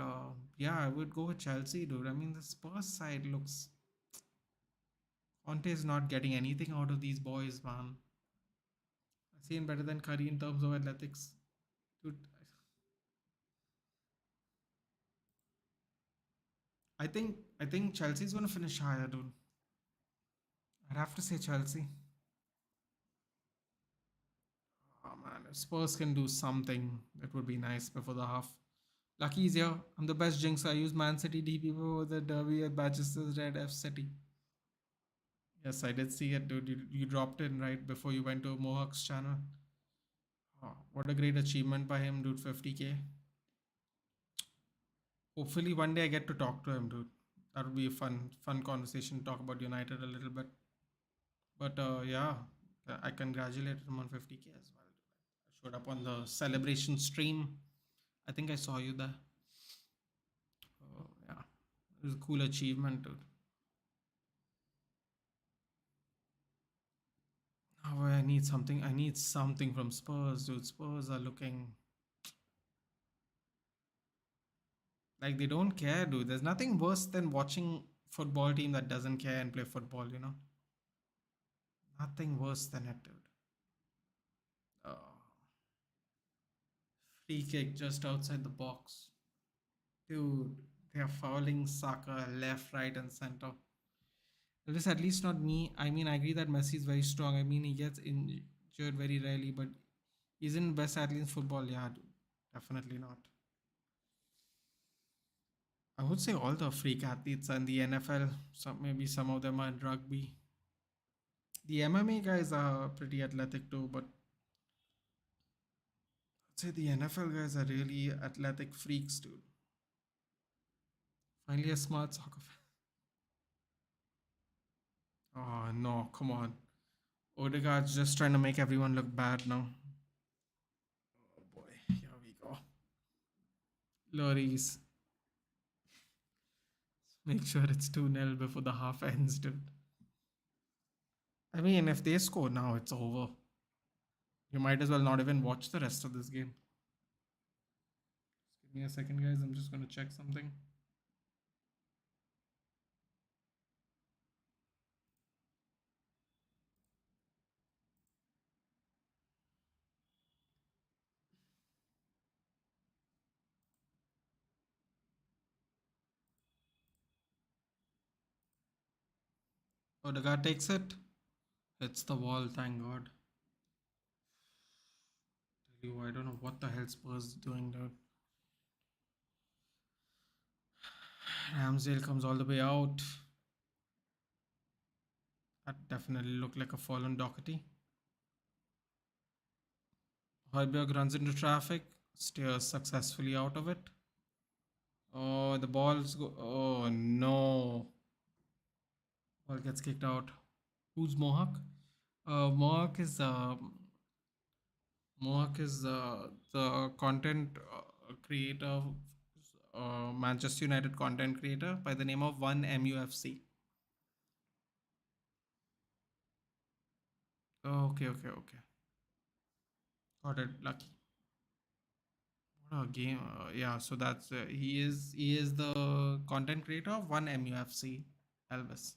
yeah, I would go with Chelsea, dude. I mean, the Spurs side looks. Conte is not getting anything out of these boys, man. I've seen better than Curry in terms of athletics. Dude, I think Chelsea's gonna finish higher, dude. I'd have to say Chelsea. Oh man, if Spurs can do something, it would be nice before the half. Lucky's here. I'm the best jinx. I use Man City DP over the Derby at Manchester's Red F City. Yes, I did see it, dude. You dropped in right before you went to Mohawk's channel. Oh, what a great achievement by him, dude. 50K. Hopefully, one day I get to talk to him, dude. That would be a fun conversation. Talk about United a little bit. But yeah, I congratulated him on 50K as well. I showed up on the celebration stream. I think I saw you there. Oh, yeah. It was a cool achievement, dude. Now I need something. I need something from Spurs, dude. Spurs are looking like they don't care, dude. There's nothing worse than watching football team that doesn't care and play football, you know? Nothing worse than it, dude. Oh, free kick just outside the box. Dude, they are fouling Saka left, right, and center. It is at least not me. I mean, I agree that Messi is very strong. I mean, he gets injured very rarely, but isn't best athlete in football? Yeah, dude. Definitely not. I would say all the freak athletes and the NFL. Maybe some of them are in rugby. The MMA guys are pretty athletic too, but I'd say the NFL guys are really athletic freaks, dude. Finally, a smart soccer fan. Oh no, come on. Odegaard's just trying to make everyone look bad now. Oh boy, here we go. Loris. Make sure it's 2-0 before the half ends, dude. I mean, if they score now, it's over. You might as well not even watch the rest of this game. Just give me a second, guys. I'm just going to check something. Oh, the guy takes it. It's the wall, thank God. Tell you, I don't know what the hell Spurs is doing, dude. Ramsdale comes all the way out. That definitely looked like a fallen Doherty. Højbjerg runs into traffic, steers successfully out of it. Oh, the ball's go. Oh no! Ball gets kicked out. Who's Mohawk? Mohawk is the content creator, Manchester United content creator by the name of One MUFC. Okay, okay, okay. Got it. Lucky. What a game. Yeah, so that's he is the content creator of One MUFC. Elvis.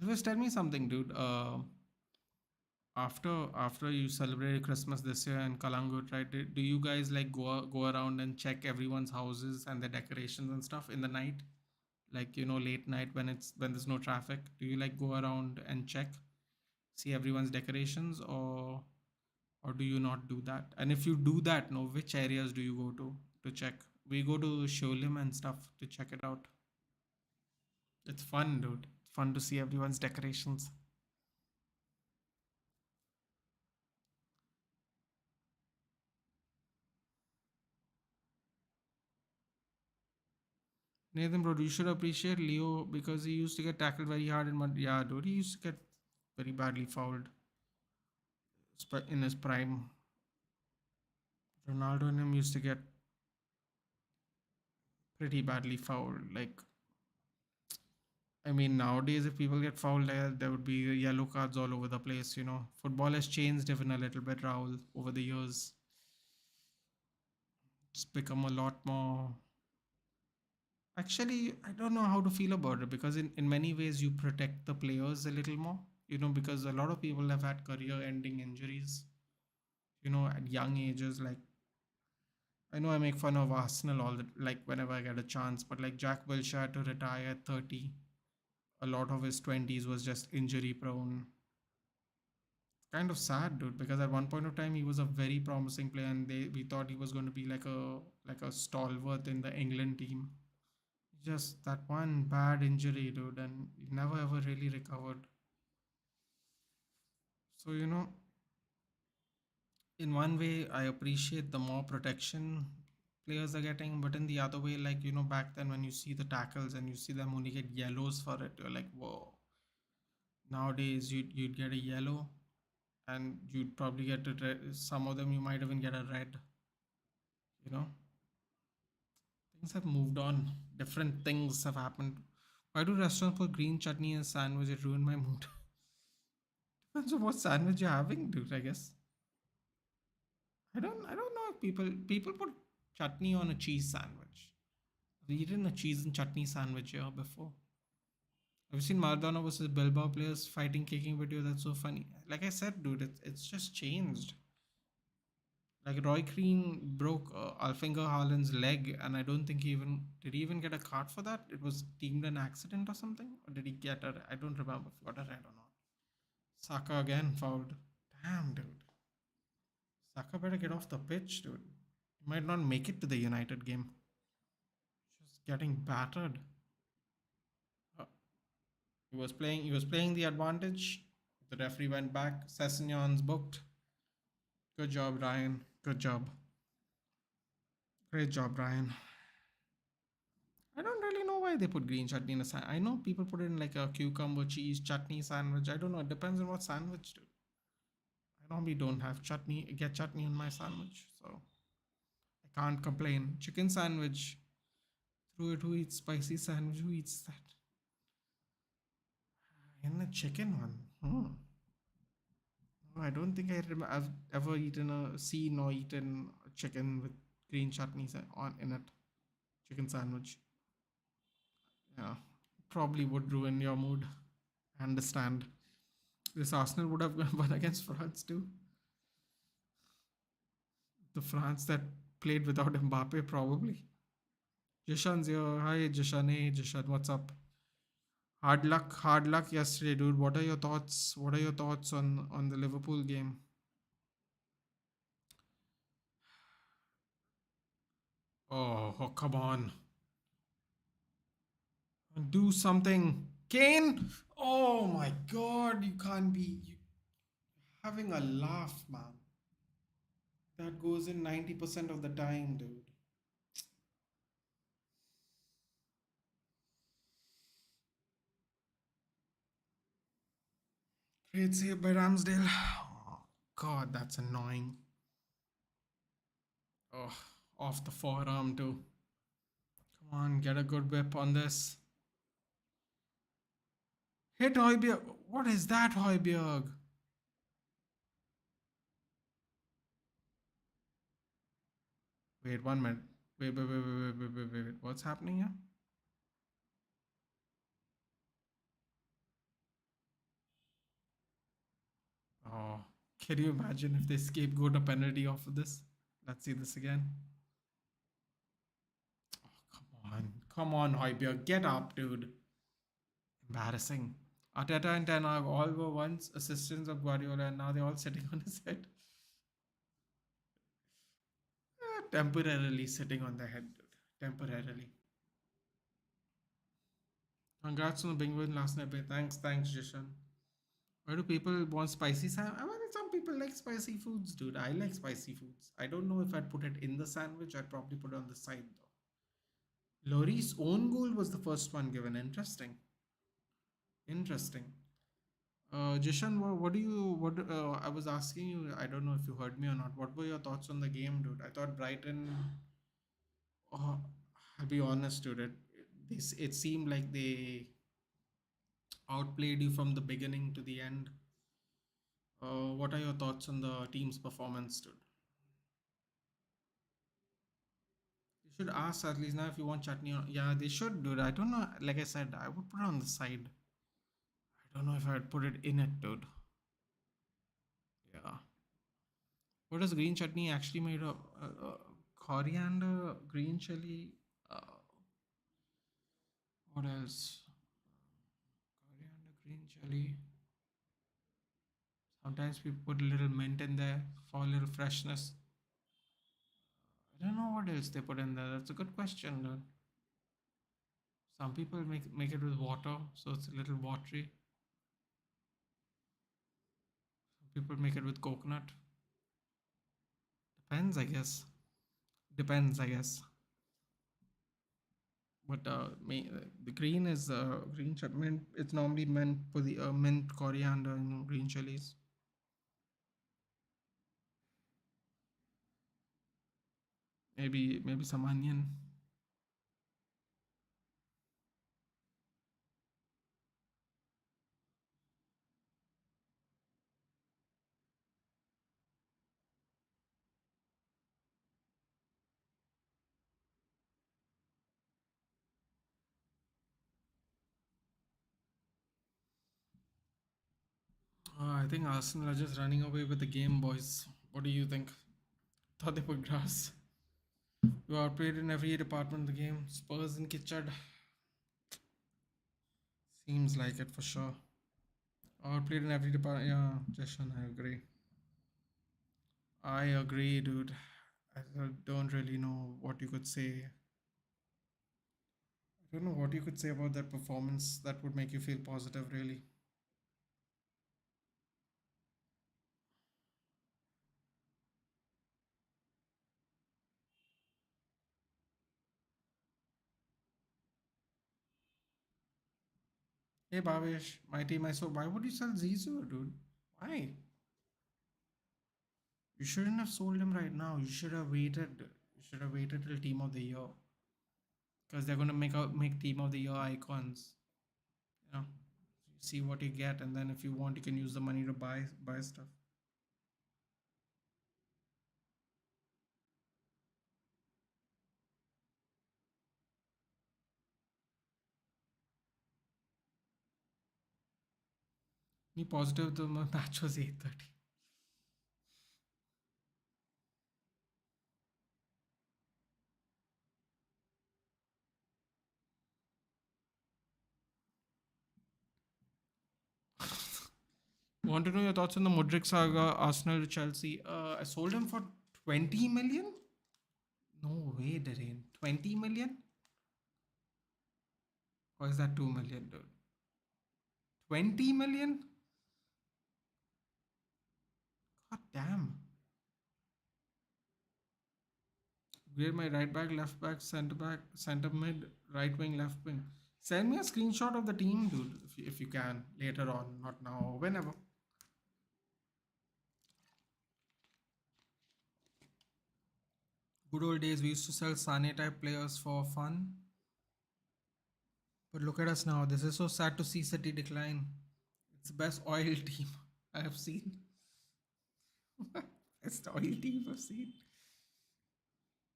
Elvis, tell me something, dude. After you celebrated Christmas this year in Kalangut, right? Do you guys like go around and check everyone's houses and the decorations and stuff in the night? Like, late night when there's no traffic. Do you like go around and check, see everyone's decorations, or do you not do that? And if you do that, no, which areas do you go to check? We go to Sholim and stuff to check it out. It's fun, dude. It's fun to see everyone's decorations. Nathan, bro, you should appreciate Leo because he used to get tackled very hard in mud. Yeah, dude, he used to get very badly fouled in his prime. Ronaldo and him used to get pretty badly fouled. Like, I mean, nowadays, if people get fouled, there would be yellow cards all over the place. Football has changed even a little bit, Rahul, over the years. It's become a lot more. Actually, I don't know how to feel about it because in many ways you protect the players a little more. Because a lot of people have had career-ending injuries. At young ages. Like, I know I make fun of Arsenal all the like whenever I get a chance, but like Jack Wilshere had to retire at 30. A lot of his 20s was just injury prone. Kind of sad, dude, because at one point of time he was a very promising player, and we thought he was going to be like a stalwart in the England team. Just that one bad injury, dude, and he never ever really recovered. So in one way, I appreciate the more protection players are getting, but in the other way, like back then when you see the tackles and you see them only get yellows for it, you're like, whoa. Nowadays, you'd get a yellow, and you'd probably get a red. Some of them you might even get a red. You know, things have moved on. Different things have happened. Why do restaurants put green chutney in sandwich? It ruined my mood. Depends on what sandwich you're having, dude. I guess. I don't know if people put chutney on a cheese sandwich. I've eaten a cheese and chutney sandwich here before. I've seen Maradona versus Bilbao players fighting kicking video. That's so funny. Like I said, dude, it's just changed. Like Roy Keane broke Alfinger Haaland's leg, and I don't think he even get a card for that. It was deemed an accident or something, or did he get a? I don't remember. If he got a red or not. Saka again fouled. Damn, dude. Saka better get off the pitch, dude. He might not make it to the United game. Just getting battered. Uh, he was playing the advantage. The referee went back. Sessegnon's booked. Good job, Ryan. Good job. Great job, Ryan. I don't really know why they put green chutney in a sandwich. I know people put it in like a cucumber cheese chutney sandwich. I don't know. It depends on what sandwich, dude. I normally don't have chutney, get chutney on my sandwich, so I can't complain. Chicken sandwich. Through it, who eats spicy sandwich? Who eats that? In a chicken one. Hmm. No, I don't think I've ever eaten seen or eaten chicken with green chutneys on in it. Chicken sandwich. Yeah, probably would ruin your mood. I understand. This Arsenal would have won against France too. The France that played without Mbappe, probably. Jishan's here. Hi, Jishan. Hey, Jishan. What's up? Hard luck yesterday, dude. What are your thoughts? What are your thoughts on the Liverpool game? Oh, come on. Do something. Kane? Oh my god, you can't be having a laugh, man. That goes in 90% of the time, dude. Great save by Ramsdale. Oh, god, that's annoying. Oh, off the forearm, too. Come on, get a good whip on this. Hit Højbjerg. What is that, Højbjerg? Wait, 1 minute. Wait. What's happening here? Oh, can you imagine if they scapegoat a penalty off of this? Let's see this again. Come on, Højbjerg. Get up, dude. Embarrassing. Arteta and Ten Hag all were once assistants of Guardiola and now they're all sitting on his head. Temporarily sitting on their head, dude. Temporarily. Congrats on the big win last night, babe. Thanks, Jishan. Why do people want spicy sandwich? I mean, some people like spicy foods, dude. I like spicy foods. I don't know if I'd put it in the sandwich. I'd probably put it on the side, though. Lori's own goal was the first one given. Interesting. Interesting. Jishan, I was asking you, I don't know if you heard me or not. What were your thoughts on the game, dude? I thought Brighton, oh, I'll be honest, dude. It seemed like they outplayed you from the beginning to the end. What are your thoughts on the team's performance, dude? You should ask at least now if you want chutney. Yeah, they should, dude. I don't know. Like I said, I would put it on the side. I don't know if I'd put it in it, dude. Yeah. What is green chutney actually made of? Coriander, green chili. Uh, what else? Coriander, green chili. Sometimes we put a little mint in there for a little freshness. I don't know what else they put in there. That's a good question, dude. Some people make it with water, so it's a little watery. Some people make it with coconut. Depends, I guess. Depends, I guess. But the green is green mint. It's normally meant for the mint, coriander, and green chilies. Maybe some onion. I think Arsenal are just running away with the game, boys. What do you think? Thought they put grass. You are played in every department of the game. Spurs and Kitchard. Seems like it for sure. Outplayed in every department. Yeah, Jashan, I agree. I agree, dude. I don't really know what you could say. I don't know what you could say about that performance that would make you feel positive, really. Hey Bhavesh, my team I saw. Why would you sell Zizou, dude? Why? You shouldn't have sold him right now. You should have waited. You should have waited till team of the year because they're gonna make team of the year icons. You know, see what you get, and then if you want, you can use the money to buy stuff. Me positive the match was 8:30. Want to know your thoughts on the Mudryk saga, Arsenal to Chelsea? I sold him for 20 million. No way, Darren. 20 million? Or is that 2 million, dude? 20 million? God damn. Where my right back, center back, center mid, right wing, left wing. Send me a screenshot of the team, dude, if you can later on, not now, whenever. Good old days, we used to sell Sane type players for fun. But look at us now. This is so sad to see City decline. It's the best oil team I have seen. Best oil team I've seen.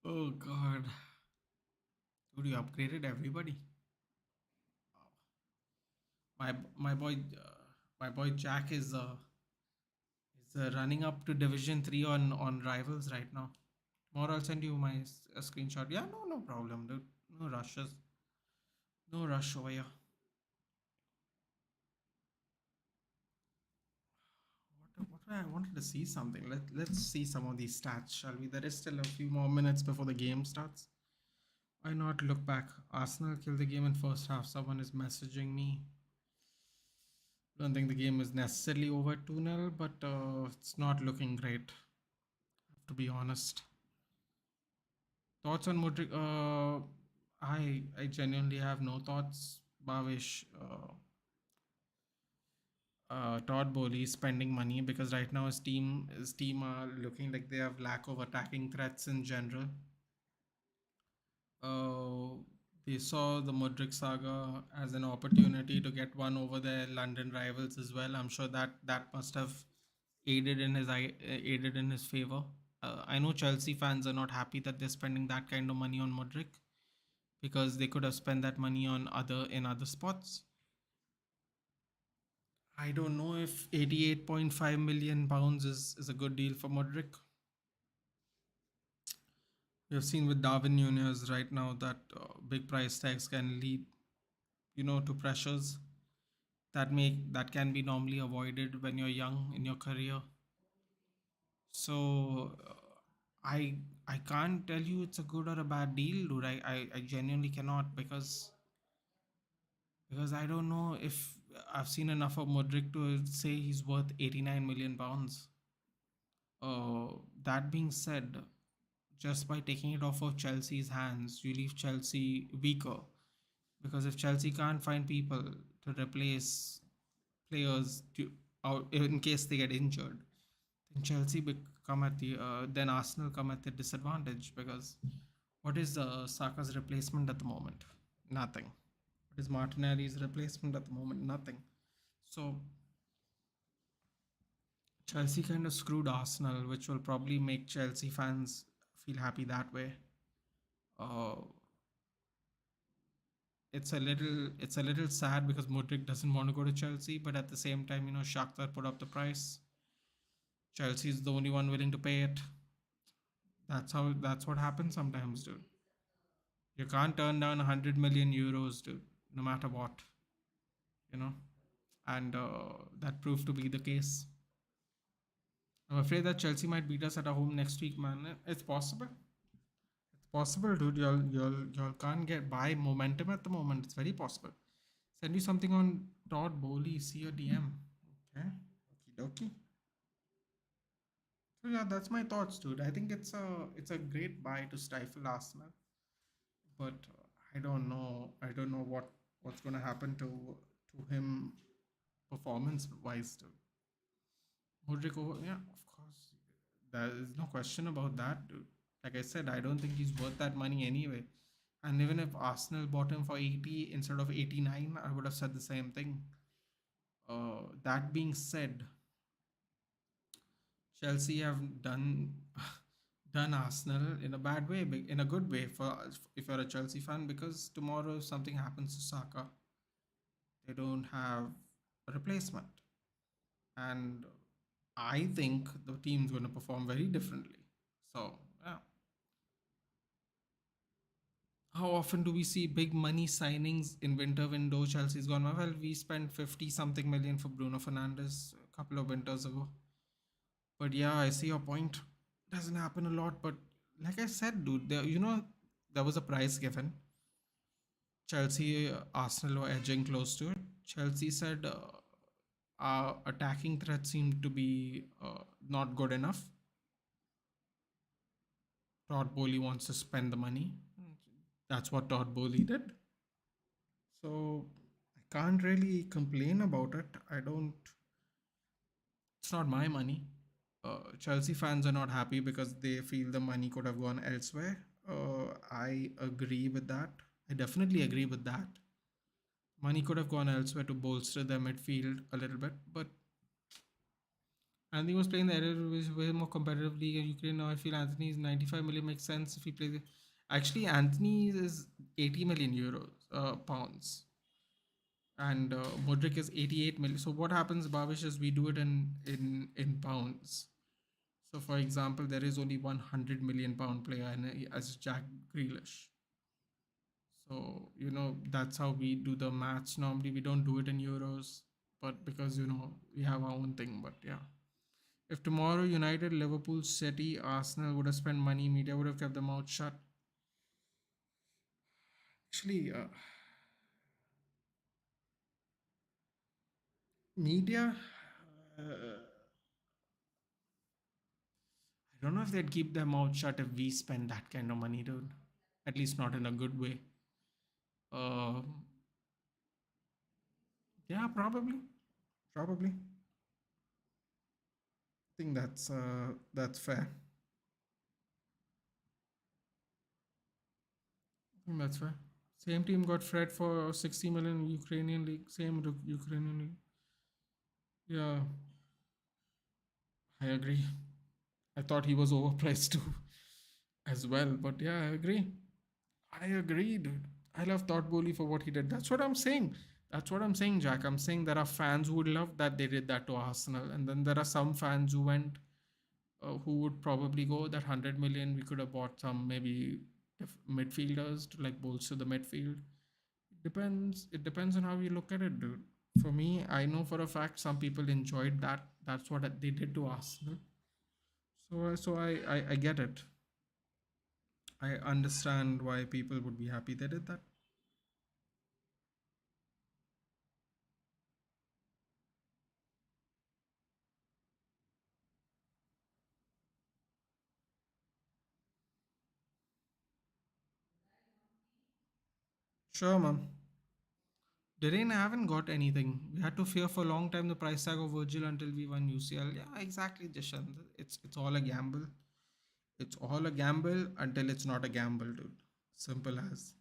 Oh god, dude, you upgraded everybody. My boy, my boy Jack is running up to Division 3 on Rivals right now. Tomorrow I'll send you my screenshot. Yeah, no problem, dude. No rushes. No rush over here. I wanted to see something. Let's see some of these stats, shall we? There is still a few more minutes before the game starts. Why not look back? Arsenal killed the game in first half. Someone is messaging me. Don't think the game is necessarily over 2-0, but it's not looking great, to be honest. Thoughts on Mudrik? I genuinely have no thoughts. Bavish, Todd Bowley is spending money because right now his team are looking like they have lack of attacking threats in general. Uh, they saw the Mudrik saga as an opportunity to get one over their London rivals as well. I'm sure that must have aided in his favor. I know Chelsea fans are not happy that they're spending that kind of money on Mudrik because they could have spent that money on other spots. I don't know if 88.5 million pounds is a good deal for Modric. We have seen with Darwin Nunez right now that big price tags can lead, to pressures that can be normally avoided when you're young in your career. So I can't tell you it's a good or a bad deal, dude. I genuinely cannot because I don't know if I've seen enough of Modric to say he's worth 89 million pounds. That being said, just by taking it off of Chelsea's hands, you leave Chelsea weaker. Because if Chelsea can't find people to replace players out in case they get injured, then then Arsenal come at the disadvantage. Because what is Saka's replacement at the moment? Nothing. What is Martinelli's replacement at the moment? Nothing. So Chelsea kind of screwed Arsenal, which will probably make Chelsea fans feel happy that way. Uh, it's a little sad because Modric doesn't want to go to Chelsea, but at the same time, Shakhtar put up the price. Chelsea is the only one willing to pay it. That's what happens sometimes, dude. You can't turn down 100 million euros, dude, no matter what, you know. And that proved to be the case. I'm afraid that Chelsea might beat us at our home next week, man. It's possible. It's possible, dude. Y'all can't get by momentum at the moment. It's very possible. Send you something on Todd Bowley. See your DM. Okay. Okie dokie. So yeah, that's my thoughts, dude. I think it's a great buy to stifle Arsenal, but I don't know. I don't know what's gonna happen to to him performance wise. Modric over, yeah, of course. There is no question about that, dude. Like I said, I don't think he's worth that money anyway. And even if Arsenal bought him for 80 instead of 89, I would have said the same thing. That being said, Chelsea have done Arsenal in a bad way, in a good way for if you're a Chelsea fan, because tomorrow if something happens to Saka, they don't have a replacement. And I think the team's going to perform very differently. So, yeah. How often do we see big money signings in winter window? Chelsea's gone, well, we spent 50 something million for Bruno Fernandes a couple of winters ago. But yeah, I see your point. Doesn't happen a lot, but like I said, dude, there was a price given. Chelsea, Arsenal were edging close to it. Chelsea said our attacking threat seemed to be not good enough. Todd Bowley wants to spend the money. That's what Todd Bowley did. So I can't really complain about it. I don't. It's not my money. Chelsea fans are not happy because they feel the money could have gone elsewhere. I agree with that. I definitely agree with that. Money could have gone elsewhere to bolster their midfield a little bit, but Anthony was playing the area with way more competitive league in Ukraine. Now I feel Anthony's 95 million makes sense if he plays. Actually, Anthony is 80 million euros, pounds, and Modric is 88 million. So what happens, Babish, is we do it in pounds. So, for example, there is only 100 million pound player as Jack Grealish. So that's how we do the maths. Normally, we don't do it in euros, but because we have our own thing. But yeah, if tomorrow United, Liverpool, City, Arsenal would have spent money, media would have kept their mouth shut. Actually, media. I don't know if they'd keep their mouth shut if we spend that kind of money, dude. At least not in a good way. Uh, yeah, probably. I think that's fair. I think that's fair. Same team got Fred for 60 million Ukrainian league. Same Ukrainian league. Yeah, I agree. I thought he was overpriced too, as well. But yeah, I agree. I agree, dude. I love Todd Bowley for what he did. That's what I'm saying. That's what I'm saying, Jack. I'm saying there are fans who would love that they did that to Arsenal, and then there are some fans who would probably go that 100 million. We could have bought some maybe midfielders to like bolster the midfield. Depends. It depends on how you look at it, dude. For me, I know for a fact some people enjoyed that. That's what they did to Arsenal. So I get it. I understand why people would be happy they did that. Sure, man. Didn't haven't got anything. We had to fear for a long time the price tag of Virgil until we won UCL. Yeah, exactly, Jashant. It's all a gamble. It's all a gamble until it's not a gamble, dude. Simple as.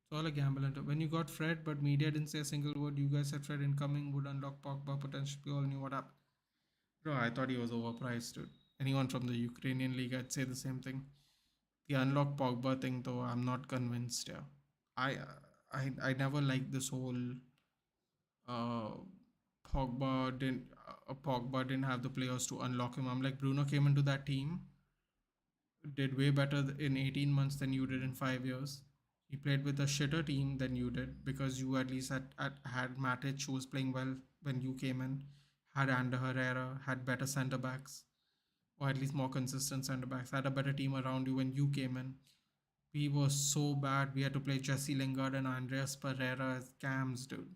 It's all a gamble until when you got Fred, but media didn't say a single word. You guys said Fred incoming would unlock Pogba potential. We all knew what happened. Bro, I thought he was overpriced, dude. Anyone from the Ukrainian league, I'd say the same thing. The unlock Pogba thing, though, I'm not convinced. Yeah, I I never liked this whole uh, Pogba didn't have the players to unlock him. I'm like, Bruno came into that team, did way better in 18 months than you did in 5 years. He played with a shitter team than you did because you at least had Matic, who was playing well when you came in, had Ander Herrera, had better centre backs, or at least more consistent centre backs, had a better team around you when you came in. We were so bad. We had to play Jesse Lingard and Andreas Pereira as cams, dude.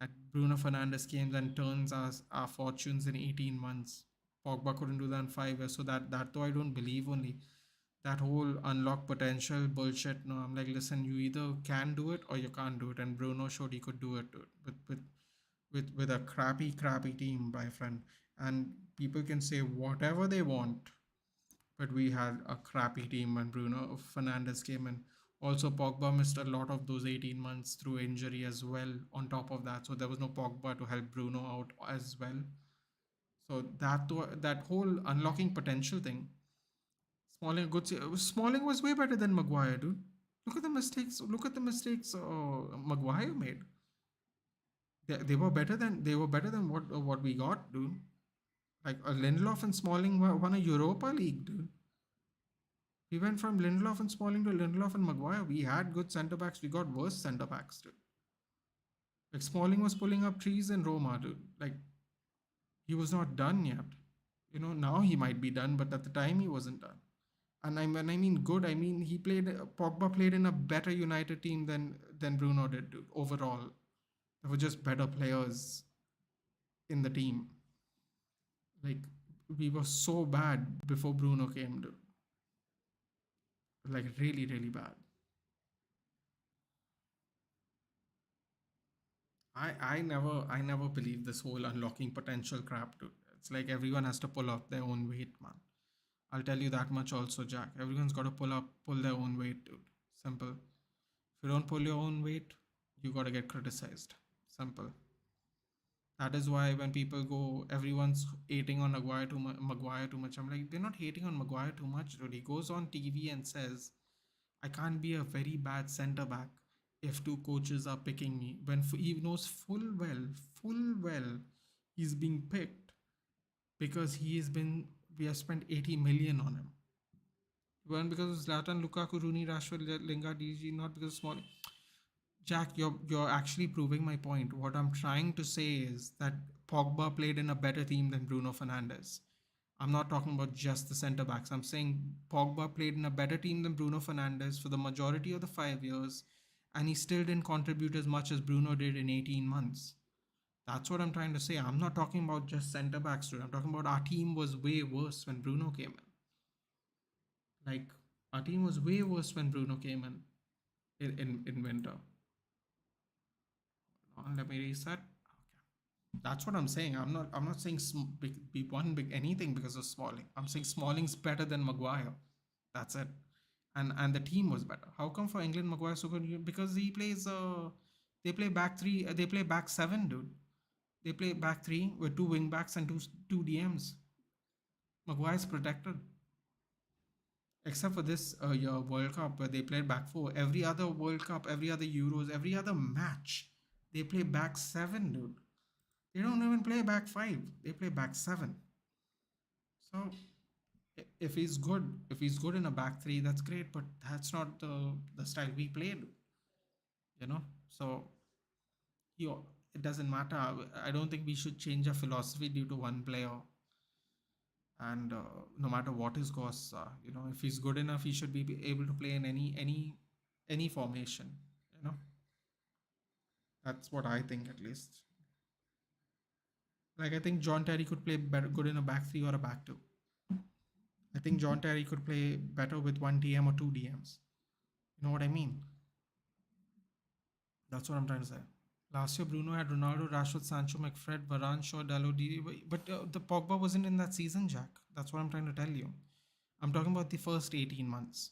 And Bruno Fernandes came and turns our fortunes in 18 months. Pogba couldn't do that in 5 years. So that though I don't believe only. That whole unlock potential bullshit. No, I'm like, listen, you either can do it or you can't do it. And Bruno showed he could do it, dude, with a crappy team, my friend. And people can say whatever they want, but we had a crappy team when Bruno Fernandes came in. Also, Pogba missed a lot of those 18 months through injury as well. On top of that, so there was no Pogba to help Bruno out as well. So that whole unlocking potential thing, Smalling was way better than Maguire, dude. Look at the mistakes. Look at the mistakes Maguire made. They were better than what we got, dude. Like Lindelof and Smalling won a Europa League, dude. We went from Lindelof and Smalling to Lindelof and Maguire. We had good centre backs. We got worse centre backs, dude. Like Smalling was pulling up trees in Roma, dude. Like he was not done yet. Now he might be done, but at the time he wasn't done. And when I mean good, I mean Pogba played in a better United team than Bruno did, dude. Overall, there were just better players in the team. Like we were so bad before Bruno came, dude. Like really, really bad. I never believed this whole unlocking potential crap, dude. It's like everyone has to pull up their own weight, man. I'll tell you that much also, Jack. Everyone's got to pull their own weight, dude. Simple. If you don't pull your own weight, you got to get criticized. Simple. That is why when people go, everyone's hating on Maguire too much. I'm like, they're not hating on Maguire too much, dude. He goes on TV and says, I can't be a very bad centre back if two coaches are picking me. When he knows full well, he's being picked because we have spent 80 million on him. It wasn't because of Zlatan, Lukaku, Rooney, Rashford, Lingard, DG, not because of small. Jack, you're actually proving my point. What I'm trying to say is that Pogba played in a better team than Bruno Fernandes. I'm not talking about just the centre backs. I'm saying Pogba played in a better team than Bruno Fernandes for the majority of the 5 years, and he still didn't contribute as much as Bruno did in 18 months. That's what I'm trying to say. I'm not talking about just centre backs, dude. I'm talking about our team was way worse when Bruno came in. Like, our team was way worse when Bruno came in winter. Let me reset. Okay. That's what I'm saying. I'm not saying big one big anything because of Smalling. I'm saying Smalling's better than Maguire. That's it. And the team was better. How come for England Maguire so good? Because he plays they play back three, they play back seven, dude. They play back three with two wing backs and two DMs. Maguire's protected. Except for this year World Cup where they played back four. Every other World Cup, every other Euros, every other match, they play back seven, dude. They don't even play back five. They play back seven. So if he's good in a back three, that's great. But that's not the style we played. So it doesn't matter. I don't think we should change our philosophy due to one player. And no matter what his costs are, if he's good enough, he should be able to play in any formation. You know, that's what I think at least. Like I think John Terry could play better, good in a back three or a back two. I think John Terry could play better with one DM or two DMs. You know what I mean? That's what I'm trying to say. Last year, Bruno had Ronaldo, Rashford, Sancho, McFred, Varane, Shaw, Dalot, but the Pogba wasn't in that season, Jack. That's what I'm trying to tell you. I'm talking about the first 18 months.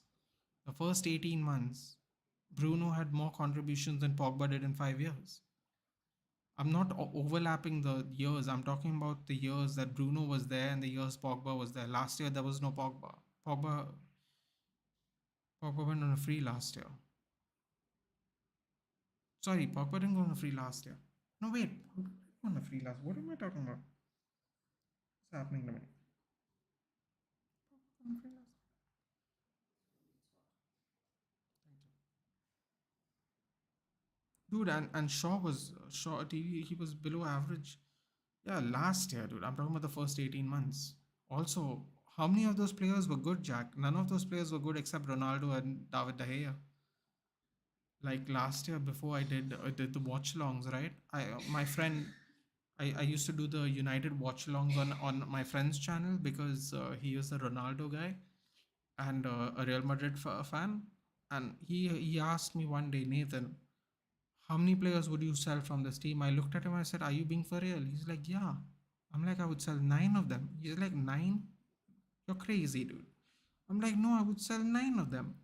The first 18 months, Bruno had more contributions than Pogba did in 5 years. I'm not overlapping the years. I'm talking about the years that Bruno was there and the years Pogba was there. Last year, there was no Pogba. Pogba went on a free last year. Sorry, Pogba didn't go on a free last year. No, wait. On a free last. What am I talking about? What's happening to me? Dude, and he was below average. Yeah, last year, dude. I'm talking about the first 18 months. Also, how many of those players were good, Jack? None of those players were good except Ronaldo and David De Gea. Like last year, before I did the watch-alongs, right? My friend, I used to do the United watch-alongs on my friend's channel because he was a Ronaldo guy. and a Real Madrid fan. And he asked me one day, Nathan, how many players would you sell from this team? I looked at him. I said, are you being for real? He's like, yeah. I'm like, I would sell nine of them. He's like, nine? You're crazy, dude. I'm like, no, I would sell nine of them.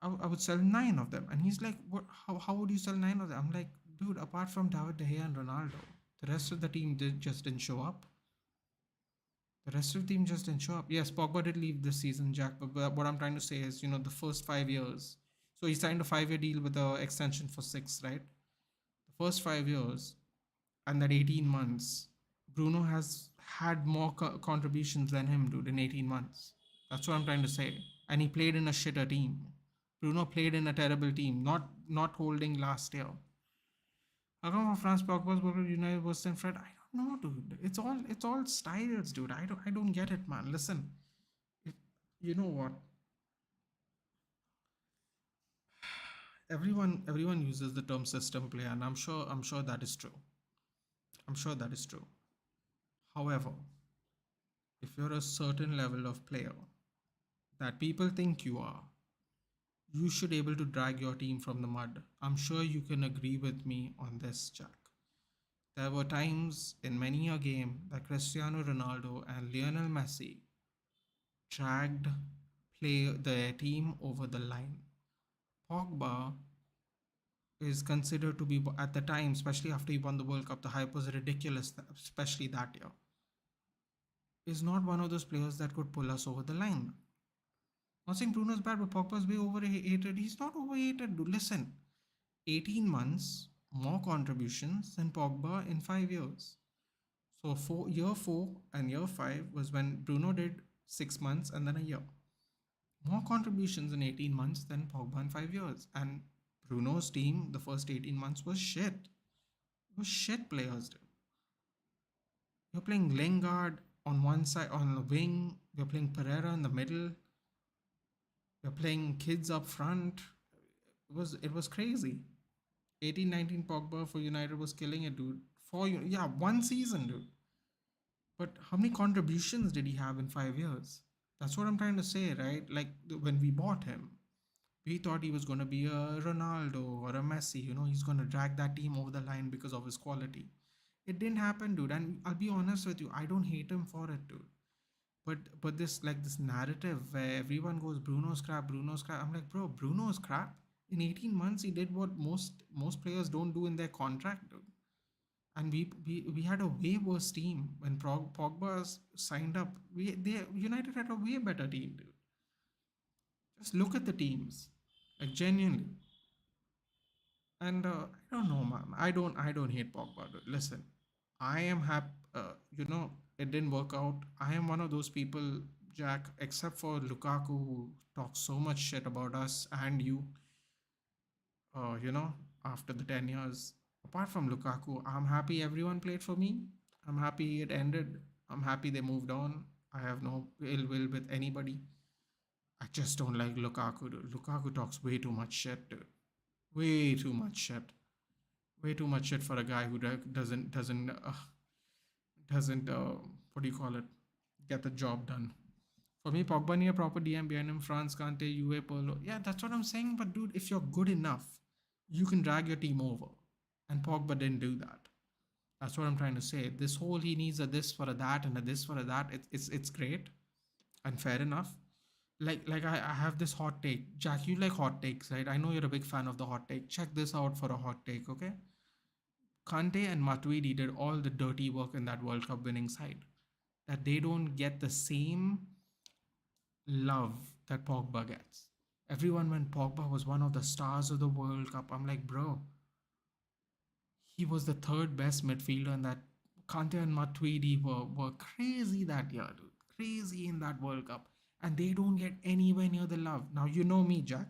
I would sell nine of them. And he's like, what? How would you sell nine of them? I'm like, dude, apart from David De Gea and Ronaldo, the rest of the team just didn't show up. The rest of the team just didn't show up. Yes, Pogba did leave this season, Jack. But what I'm trying to say is, the first 5 years. So he signed a 5-year deal with an extension for six, right? The first 5 years and that 18 months, Bruno has had more contributions than him, dude, in 18 months. That's what I'm trying to say. And he played in a shitter team. Bruno played in a terrible team, not holding last year. How come for France Pogba's Pogba United worse than Fred? I don't know, dude. It's all styles, dude. I don't get it, man. Listen, if, you know what? Everyone uses the term system play, and I'm sure that is true. I'm sure that is true. However, if you're a certain level of player that people think you are, you should be able to drag your team from the mud. I'm sure you can agree with me on this, Jack. There were times in many a game that Cristiano Ronaldo and Lionel Messi dragged their team over the line. Pogba is considered to be, at the time, especially after he won the World Cup, the hype was ridiculous, especially that year. Is not one of those players that could pull us over the line. Not saying Bruno's bad, but Pogba's way overrated. He's not overrated, dude. Listen, 18 months, more contributions than Pogba in 5 years. So year four and year five was when Bruno did 6 months and then a year. More contributions in 18 months than Pogba in 5 years. And Bruno's team, the first 18 months was shit. It was shit players, dude. You're playing Lingard on one side, on the wing. You're playing Pereira in the middle. You're playing kids up front. It was crazy. 18-19 Pogba for United was killing it, dude. Yeah, one season, dude. But how many contributions did he have in 5 years? That's what I'm trying to say, right? Like when we bought him, we thought he was going to be a Ronaldo or a Messi. He's going to drag that team over the line because of his quality. It didn't happen, dude. And I'll be honest with you, I don't hate him for it, dude. But this narrative where everyone goes Bruno's crap, Bruno's crap. I'm like, bro, Bruno's crap. In 18 months, he did what most players don't do in their contract, dude. And we had a way worse team when Pogba signed up. United had a way better team, dude. Just look at the teams, like genuinely. And I don't know, man. I don't hate Pogba, dude. Listen, I am happy. It didn't work out. I am one of those people, Jack. Except for Lukaku, who talks so much shit about us and you. uh, you know, after the 10 years. Apart from Lukaku, I'm happy everyone played for me. I'm happy it ended. I'm happy they moved on. I have no ill will with anybody. I just don't like Lukaku, dude. Lukaku talks way too much shit, dude. Way too much shit. Way too much shit for a guy who doesn't what do you call it? Get the job done. For me, Pogba need a proper DM behind him. France, Kante, UA, Polo. Yeah, that's what I'm saying. But dude, if you're good enough, you can drag your team over. And Pogba didn't do that. That's what I'm trying to say. This whole he needs a this for a that and a this for a that. It's great and fair enough. Like I have this hot take. Jack, you like hot takes, right? I know you're a big fan of the hot take. Check this out for a hot take, okay? Kante and Matuidi did all the dirty work in that World Cup winning side. That they don't get the same love that Pogba gets. Everyone, when Pogba was one of the stars of the World Cup, I'm like, bro, he was the third best midfielder, and that Kante and Matuidi were crazy that year, dude. Crazy in that World Cup. And they don't get anywhere near the love. Now you know me, Jack.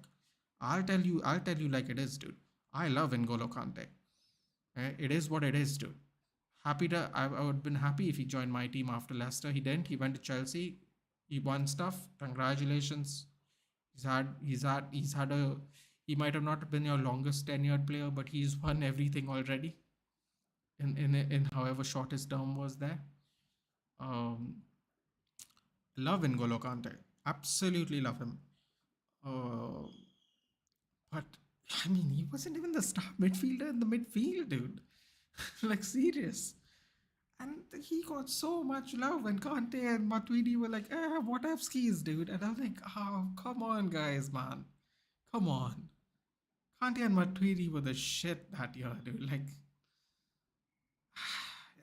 I'll tell you like it is, dude. I love N'Golo Kante. It is what it is, dude. I would have been happy if he joined my team after Leicester. He didn't. He went to Chelsea. He won stuff. Congratulations. He's had a he might have not been your longest tenured player, but he's won everything already in however short his term was there. Um, love N'Golo Kante. Absolutely love him. Uh, but I mean, he wasn't even the star midfielder in the midfield, dude. Like serious. And he got so much love when Kante and Matuidi were like, what have skis, dude? And I'm like, oh, come on, guys, man. Come on. Kante and Matuidi were the shit that year, dude. Like,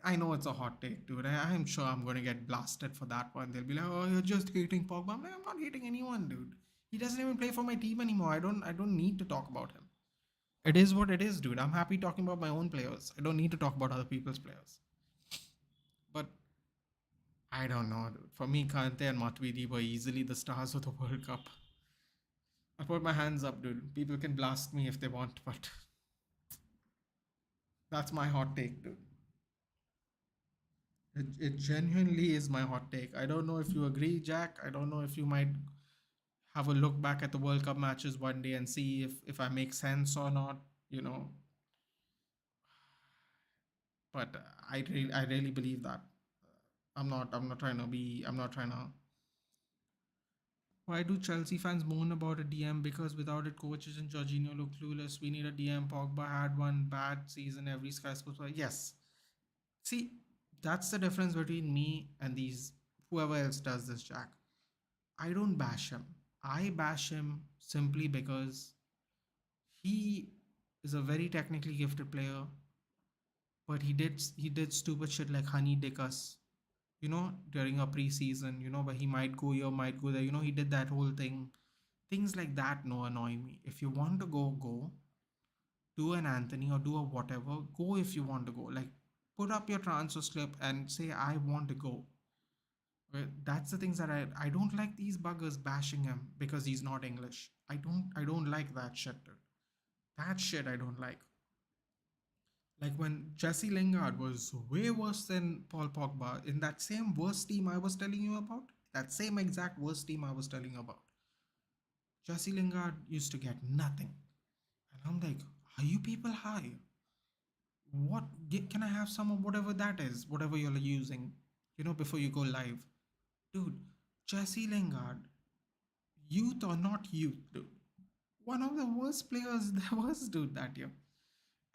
I know it's a hot take, dude. I'm sure I'm going to get blasted for that one. They'll be like, oh, you're just hating Pogba. I'm like, I'm not hating anyone, dude. He doesn't even play for my team anymore. I don't need to talk about him. It is what it is, dude. I'm happy talking about my own players. I don't need to talk about other people's players. But I don't know, dude. For me, Kante and Matuidi were easily the stars of the World Cup. I put my hands up, dude. People can blast me if they want, but that's my hot take, dude. It genuinely is my hot take. I don't know if you agree, Jack. I don't know if you might have a look back at the World Cup matches one day and see if I make sense or not, you know. But I really believe that. I'm not trying to be. I'm not trying to. Why do Chelsea fans moan about a DM? Because without it, coaches and Jorginho look clueless. We need a DM. Pogba had one bad season every Sky Sports player. Yes. See, that's the difference between me and these whoever else does this, Jack. I don't bash him. I bash him simply because he is a very technically gifted player, but he did stupid shit like honey dick us, during a preseason, but he might go here, might go there. He did that whole thing. Things like that no annoy me. If you want to go, go. Do an Anthony or do a whatever. Go if you want to go. Like put up your transfer slip and say I want to go. Well, that's the things that I don't like these buggers bashing him because he's not English. I don't like that shit, dude. That shit I don't like. Like when Jesse Lingard was way worse than Paul Pogba in that same worst team I was telling you about. That same exact worst team I was telling you about. Jesse Lingard used to get nothing. And I'm like, are you people high? What can I have some of whatever that is, whatever you're using, before you go live? Dude, Jesse Lingard, youth or not youth, dude. One of the worst players there was, dude, that year.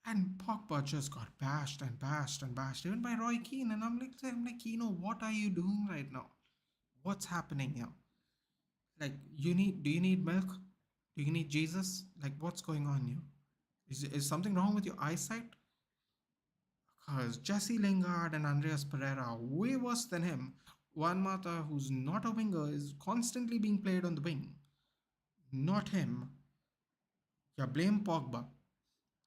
And Pogba just got bashed and bashed and bashed, even by Roy Keane. And I'm like, Keano, what are you doing right now? What's happening here? Like, do you need milk? Do you need Jesus? Like, what's going on here? Is something wrong with your eyesight? Because Jesse Lingard and Andreas Pereira are way worse than him. Juan Mata, who's not a winger, is constantly being played on the wing. Not him. Yeah, blame Pogba.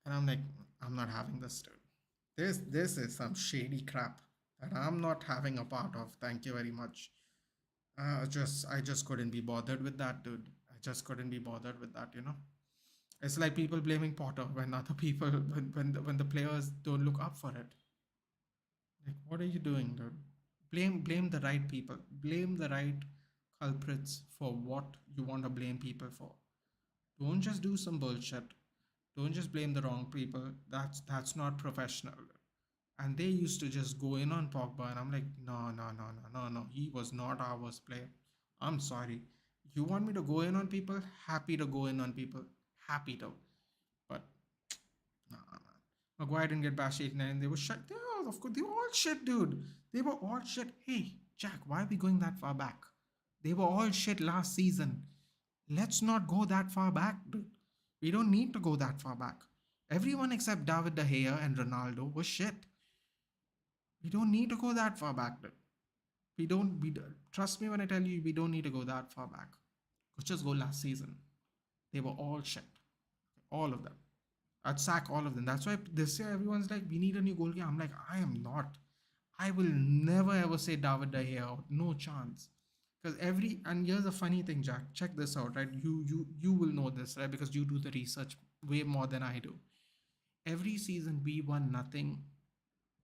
And I'm like, I'm not having this, dude. This is some shady crap that I'm not having a part of. Thank you very much. I just couldn't be bothered with that, dude. I just couldn't be bothered with that. It's like people blaming Potter when other people when the players don't look up for it. Like, what are you doing, dude? Blame the right people. Blame the right culprits for what you want to blame people for. Don't just do some bullshit. Don't just blame the wrong people. That's not professional. And they used to just go in on Pogba, and I'm like, no, no, no, no, no, no. He was not our worst player. I'm sorry. You want me to go in on people? Happy to go in on people. Happy to. But nah, man. Maguire didn't get bashed 89. They were shit. Yeah, of course, they were all shit, dude. They were all shit. Hey, Jack, why are we going that far back? They were all shit last season. Let's not go that far back, dude. We don't need to go that far back. Everyone except David De Gea and Ronaldo was shit. We don't need to go that far back, dude. Trust me when I tell you, we don't need to go that far back. Let's just go last season. They were all shit. All of them. I'd sack all of them. That's why this year everyone's like, we need a new goalkeeper. I'm like, I am not. I will never ever say David De Gea out. No chance. Because and here's the funny thing, Jack. Check this out, right? You will know this, right? Because you do the research way more than I do. Every season we won nothing.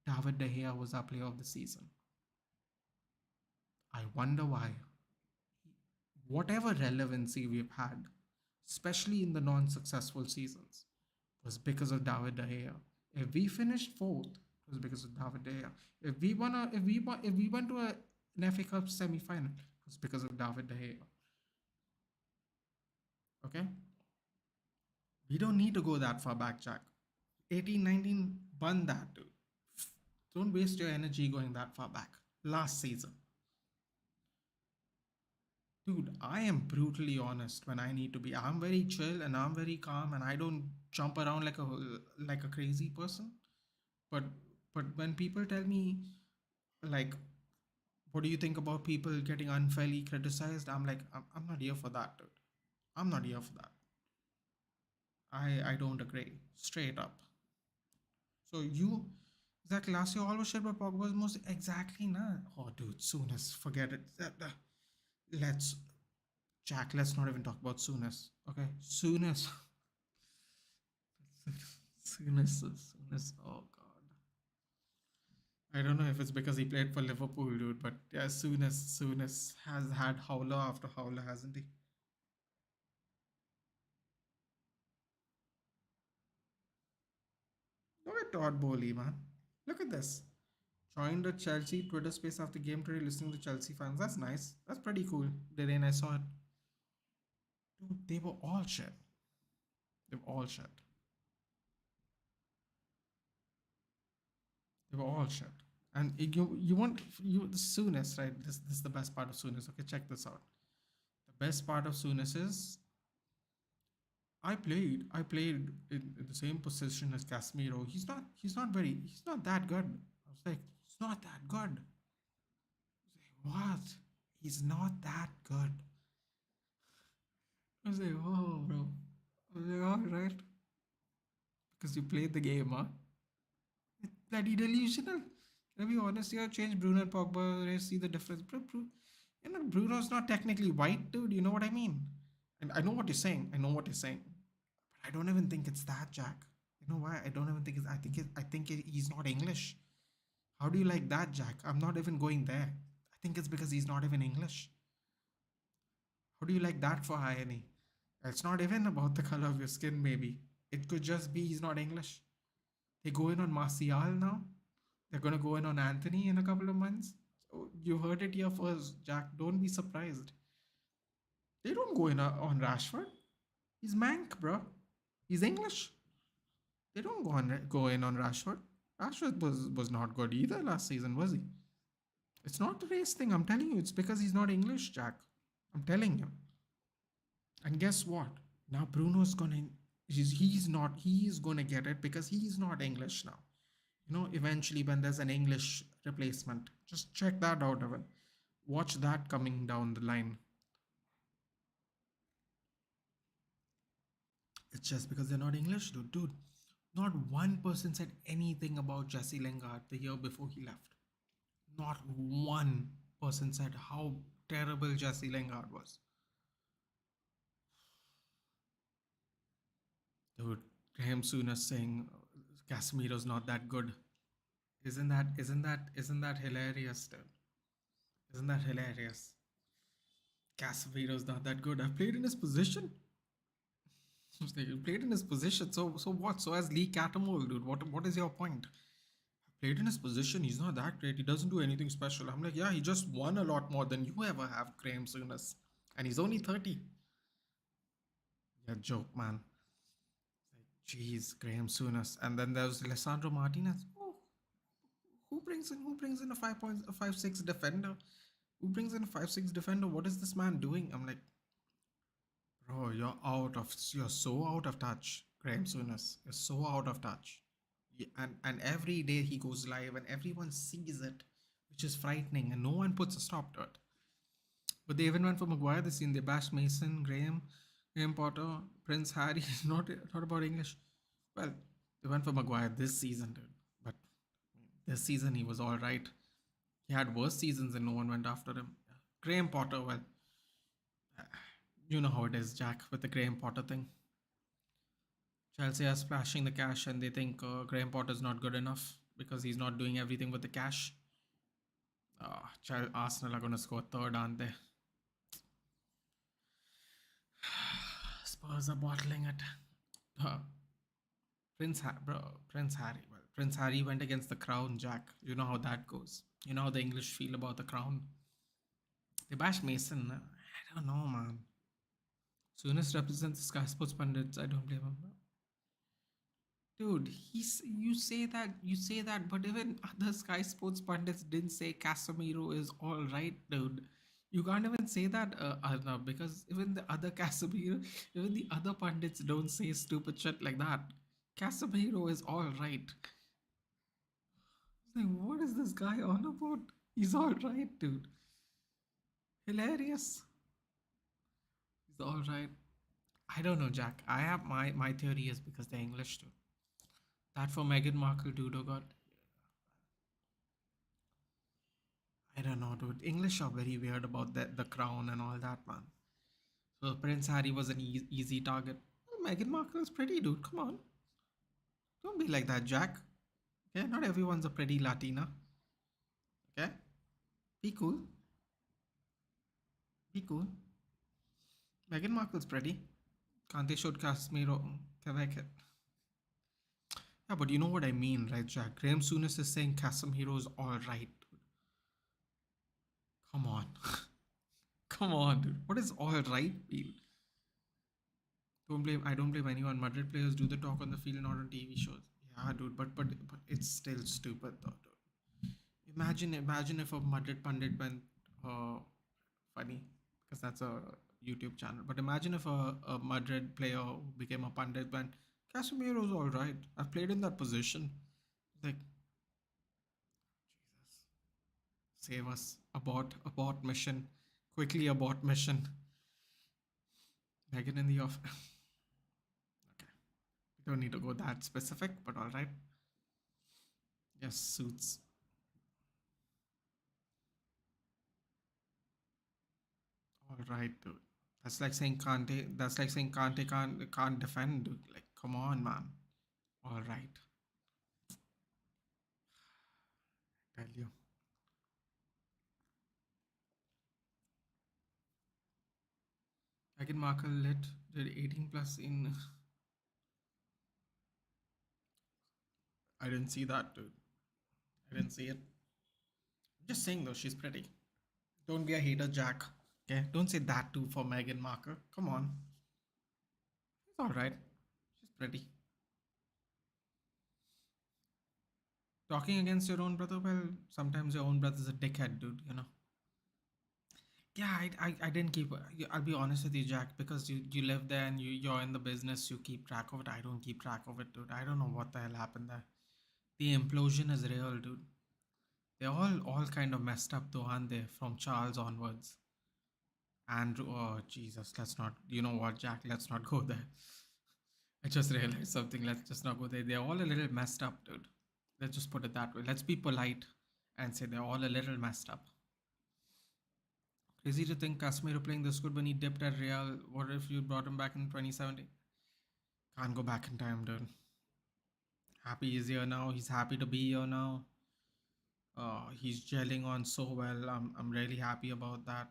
David De Gea was our player of the season. I wonder why. Whatever relevancy we've had, especially in the non-successful seasons, was because of David De Gea. If we finished fourth, it was because of David De Gea. If we went to an FA Cup semi-final, it was because of David De Gea. Okay, we don't need to go that far back, Jack. 18, 19, bun that, dude. Don't waste your energy going that far back. Last season, dude, I am brutally honest when I need to be. I'm very chill and I'm very calm and I don't jump around like a crazy person. But when people tell me like, what do you think about people getting unfairly criticized? I'm like, I'm not here for that, dude. I'm not here for that. I don't agree. Straight up. So you exactly last year always shared by Pogba's most exactly nah. Oh dude, soonest. Forget it. Let's Jack, let's not even talk about soonest. Okay? Soonest. Soonest. Oh god. I don't know if it's because he played for Liverpool, dude, but yeah, soonest has had howler after howler, hasn't he? Look at Todd Bowley, man. Look at this. Joined the Chelsea Twitter space after game today, listening to Chelsea fans. That's nice. That's pretty cool. The day I saw it. Dude, they were all shit. They were all shit. They were all shit. And you want you the soonest, right? This is the best part of soonest. Okay, check this out. The best part of soonest is I played in the same position as Casemiro. He's not that good. I was like, he's not that good. What? He's not that good. I was like, oh, bro. I was like, all right, because you played the game, huh? It's bloody delusional. Can I be honest here? Change Bruno and Pogba. See the difference, You know, Bruno's not technically white, dude. You know what I mean? And I know what you're saying. I know what you're saying. But I don't even think it's that, Jack. You know why? I don't even think it's. He's not English. How do you like that, Jack? I'm not even going there. I think it's because he's not even English. How do you like that for irony? It's not even about the color of your skin, maybe. It could just be he's not English. They go in on Martial now. They're gonna go in on Anthony in a couple of months. So you heard it here first, Jack. Don't be surprised. They don't go in on Rashford. He's Mank, bro. He's English. They don't go in on Rashford. Rashford was not good either last season, was he? It's not the race thing. I'm telling you, it's because he's not English, Jack. I'm telling you. And guess what? Now Bruno's gonna he's not he's gonna get it because he's not English now. You know, eventually when there's an English replacement, just check that out, Evan. Watch that coming down the line. It's just because they're not English, dude. Not one person said anything about Jesse Lingard the year before he left. Not one person said how terrible Jesse Lingard was. Dude, Graham Souness saying Casemiro's not that good. Isn't that hilarious, dude? Isn't that hilarious? Casemiro's not that good. I've played in his position. You played in his position. So what? So as Lee Catamol, dude, what is your point? Played in his position. He's not that great. He doesn't do anything special. I'm like, yeah, he just won a lot more than you ever have, Graham Souness. And he's only 30. Yeah, joke, man. Jeez, Graham Souness. And then there's Alessandro Martinez. Oh, who brings in a 5 points a 5'6" defender? Who brings in a 5'6" defender? What is this man doing? I'm like, bro, you're so out of touch, Graham Souness. You're so out of touch. And every day he goes live and everyone sees it, which is frightening, and no one puts a stop to it. But they even went for Maguire this season. They bashed Mason, Graham Potter, Prince Harry. Not about English. Well, they went for Maguire this season, dude. But this season he was all right. He had worse seasons and no one went after him. Graham Potter, well, you know how it is, Jack, with the Graham Potter thing. Chelsea are splashing the cash and they think Graham Potter's not good enough because he's not doing everything with the cash. Arsenal are going to score third, aren't they? Spurs are bottling it. Uh, Prince Harry. Well, Prince Harry went against the crown, Jack. You know how that goes. You know how the English feel about the crown. They bashed Mason. I don't know, man. Soonest represents the Sky Sports pundits. I don't blame him. Dude, you say that, but even other Sky Sports pundits didn't say Casemiro is all right, dude. You can't even say that, Arnav, because even the other Casemiro, even the other pundits don't say stupid shit like that. Casemiro is all right. Like, what is this guy on about? He's all right, dude. Hilarious. He's all right. I don't know, Jack. I have my theory is because they're English too. That for Meghan Markle, dude. Oh God, I don't know, dude. English are very weird about the crown and all that, man. So Prince Harry was an easy target. Well, Meghan Markle is pretty, dude. Come on, don't be like that, Jack. Okay, not everyone's a pretty Latina. Okay, be cool. Be cool. Meghan Markle's pretty. Can't they shoot Casemiro? Quebec. Yeah, but you know what I mean, right, Jack? Graham Souness is saying Casemiro's all right. Come on. Come on, dude. What is all right mean? I don't blame anyone. Madrid players do the talk on the field, not on TV shows. Yeah, dude, but it's still stupid though, dude. Imagine if a Madrid pundit went funny, because that's a YouTube channel. But imagine if a Madrid player became a pundit went, Casemiro's all right. I've played in that position. Like, Jesus, save us. Abort mission. Quickly abort mission. Megan in the off. Okay. We don't need to go that specific, but all right. Yes, suits. All right, dude. That's like saying Kante. That's like saying Kante can't defend, dude. Like, come on, man. All right, tell you. Meghan Markle did 18 plus in. I didn't see that, dude. I didn't see it. Just saying though, she's pretty. Don't be a hater, Jack. Okay, don't say that too for Meghan Markle. Come on, she's all right. She's pretty. Talking against your own brother, well, sometimes your own brother's a dickhead, dude. You know. Yeah, I didn't keep. I'll be honest with you, Jack, because you live there and you're in the business. You keep track of it. I don't keep track of it, dude. I don't know what the hell happened there. The implosion is real, dude. They're all kind of messed up though, aren't they? From Charles onwards. Andrew, oh Jesus, let's not. You know what, Jack? Let's not go there. I just realized something. Let's just not go there. They're all a little messed up, dude. Let's just put it that way. Let's be polite and say they're all a little messed up. Crazy to think Casemiro playing this good when he dipped at Real. What if you brought him back in 2017? Can't go back in time, dude. Happy he's here now. He's happy to be here now. He's gelling on so well. I'm really happy about that.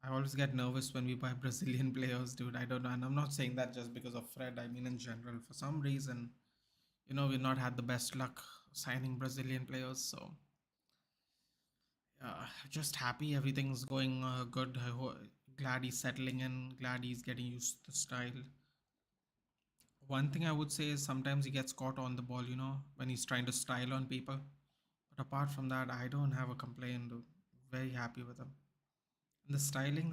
I always get nervous when we buy Brazilian players, dude. I don't know. And I'm not saying that just because of Fred. I mean, in general, for some reason, we've not had the best luck signing Brazilian players. So, just happy everything's going good. Glad he's settling in. Glad he's getting used to the style. One thing I would say is sometimes he gets caught on the ball, when he's trying to style on people. But apart from that, I don't have a complaint, dude. Very happy with him. And the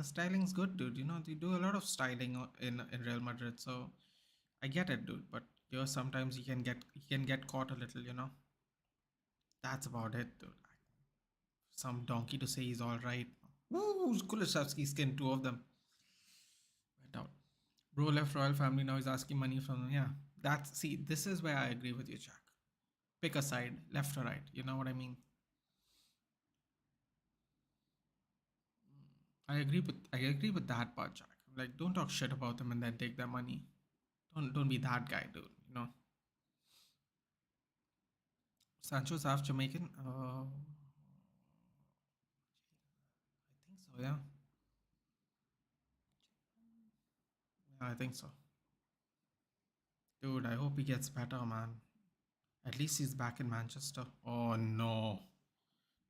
styling's good, dude. They do a lot of styling in Real Madrid, so I get it, dude. But sometimes he can get caught a little, That's about it, dude. Some donkey to say he's all right. Woo, Kulusevski skinned two of them. Went out. Bro left royal family, now he's asking money from them. Yeah, this is where I agree with you, Jack. Pick a side, left or right. You know what I mean? I agree with that part, Jack. Like, don't talk shit about them and then take their money. Don't be that guy, dude. Sancho's half Jamaican. I think so. Yeah, I think so. Dude, I hope he gets better, man. At least he's back in Manchester. Oh no!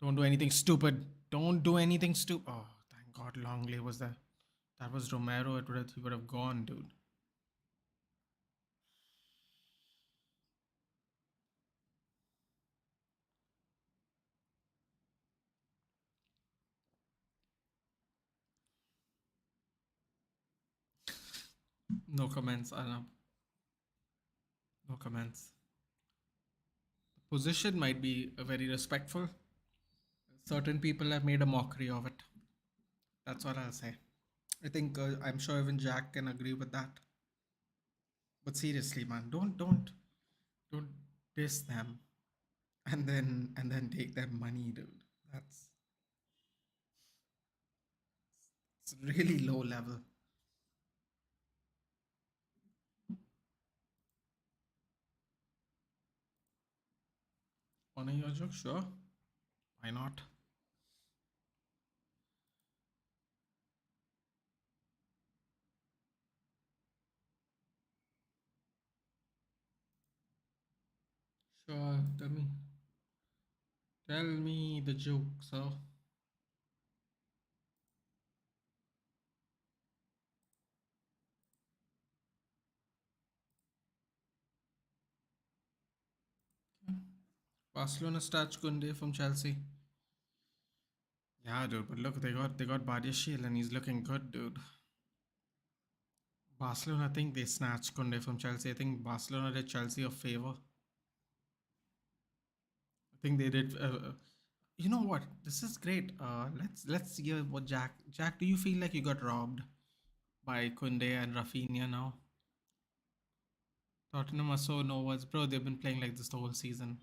Don't do anything stupid. Don't do anything stupid. Oh, thank God, Longley was there. That was Romero. He would have gone, dude. No comments, Arnab. No comments. Position might be very respectful. Certain people have made a mockery of it. That's what I'll say. I think I'm sure even Jack can agree with that. But seriously, man, don't diss them and then take their money, dude. That's it's really low level. Honor your joke, sure. Why not? Sure. Tell me the joke, so Barcelona starts Kunde from Chelsea. Yeah, dude, but look, they got Badiashile and he's looking good, dude. Barcelona, I think they snatched Kunde from Chelsea. I think Barcelona did Chelsea a favor. I think they did. You know what? This is great. Let's hear what Jack. Do you feel like you got robbed by Kunde and Rafinha now? Tottenham are so no words, bro. They've been playing like this the whole season.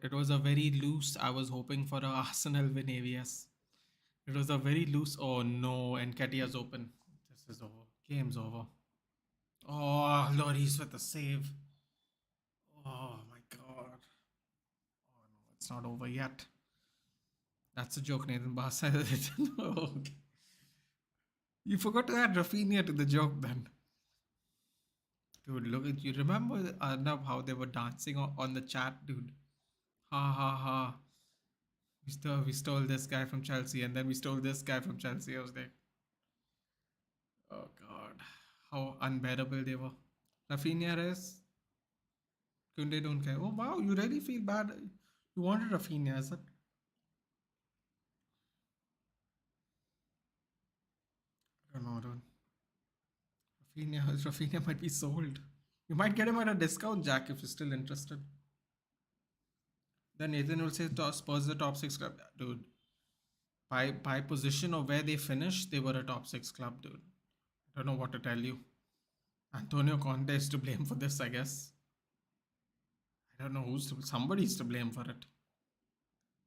It was a very loose. I was hoping for a Arsenal win AVS. It was a very loose. Oh no, and Ketia's open. This is over. Game's over. Oh, Lloris with the save. Oh my god. Oh no, it's not over yet. That's a joke, Nathan Bass. Okay. You forgot to add Rafinha to the joke then. Dude, look at you. Remember Arnab how they were dancing on the chat, dude? Ha ha ha. We stole this guy from Chelsea and then we stole this guy from Chelsea. I was like, oh god. How unbearable they were. Rafinha is Kunde don't care. Oh wow, you really feel bad. You wanted Rafinha, is it? I don't know, dude. Rafinha might be sold. You might get him at a discount, Jack, if you're still interested. Then Nathan will say Spurs the top six club. Dude, by position of where they finished, they were a top six club, dude. I don't know what to tell you. Antonio Conte is to blame for this, I guess. I don't know somebody's to blame for it.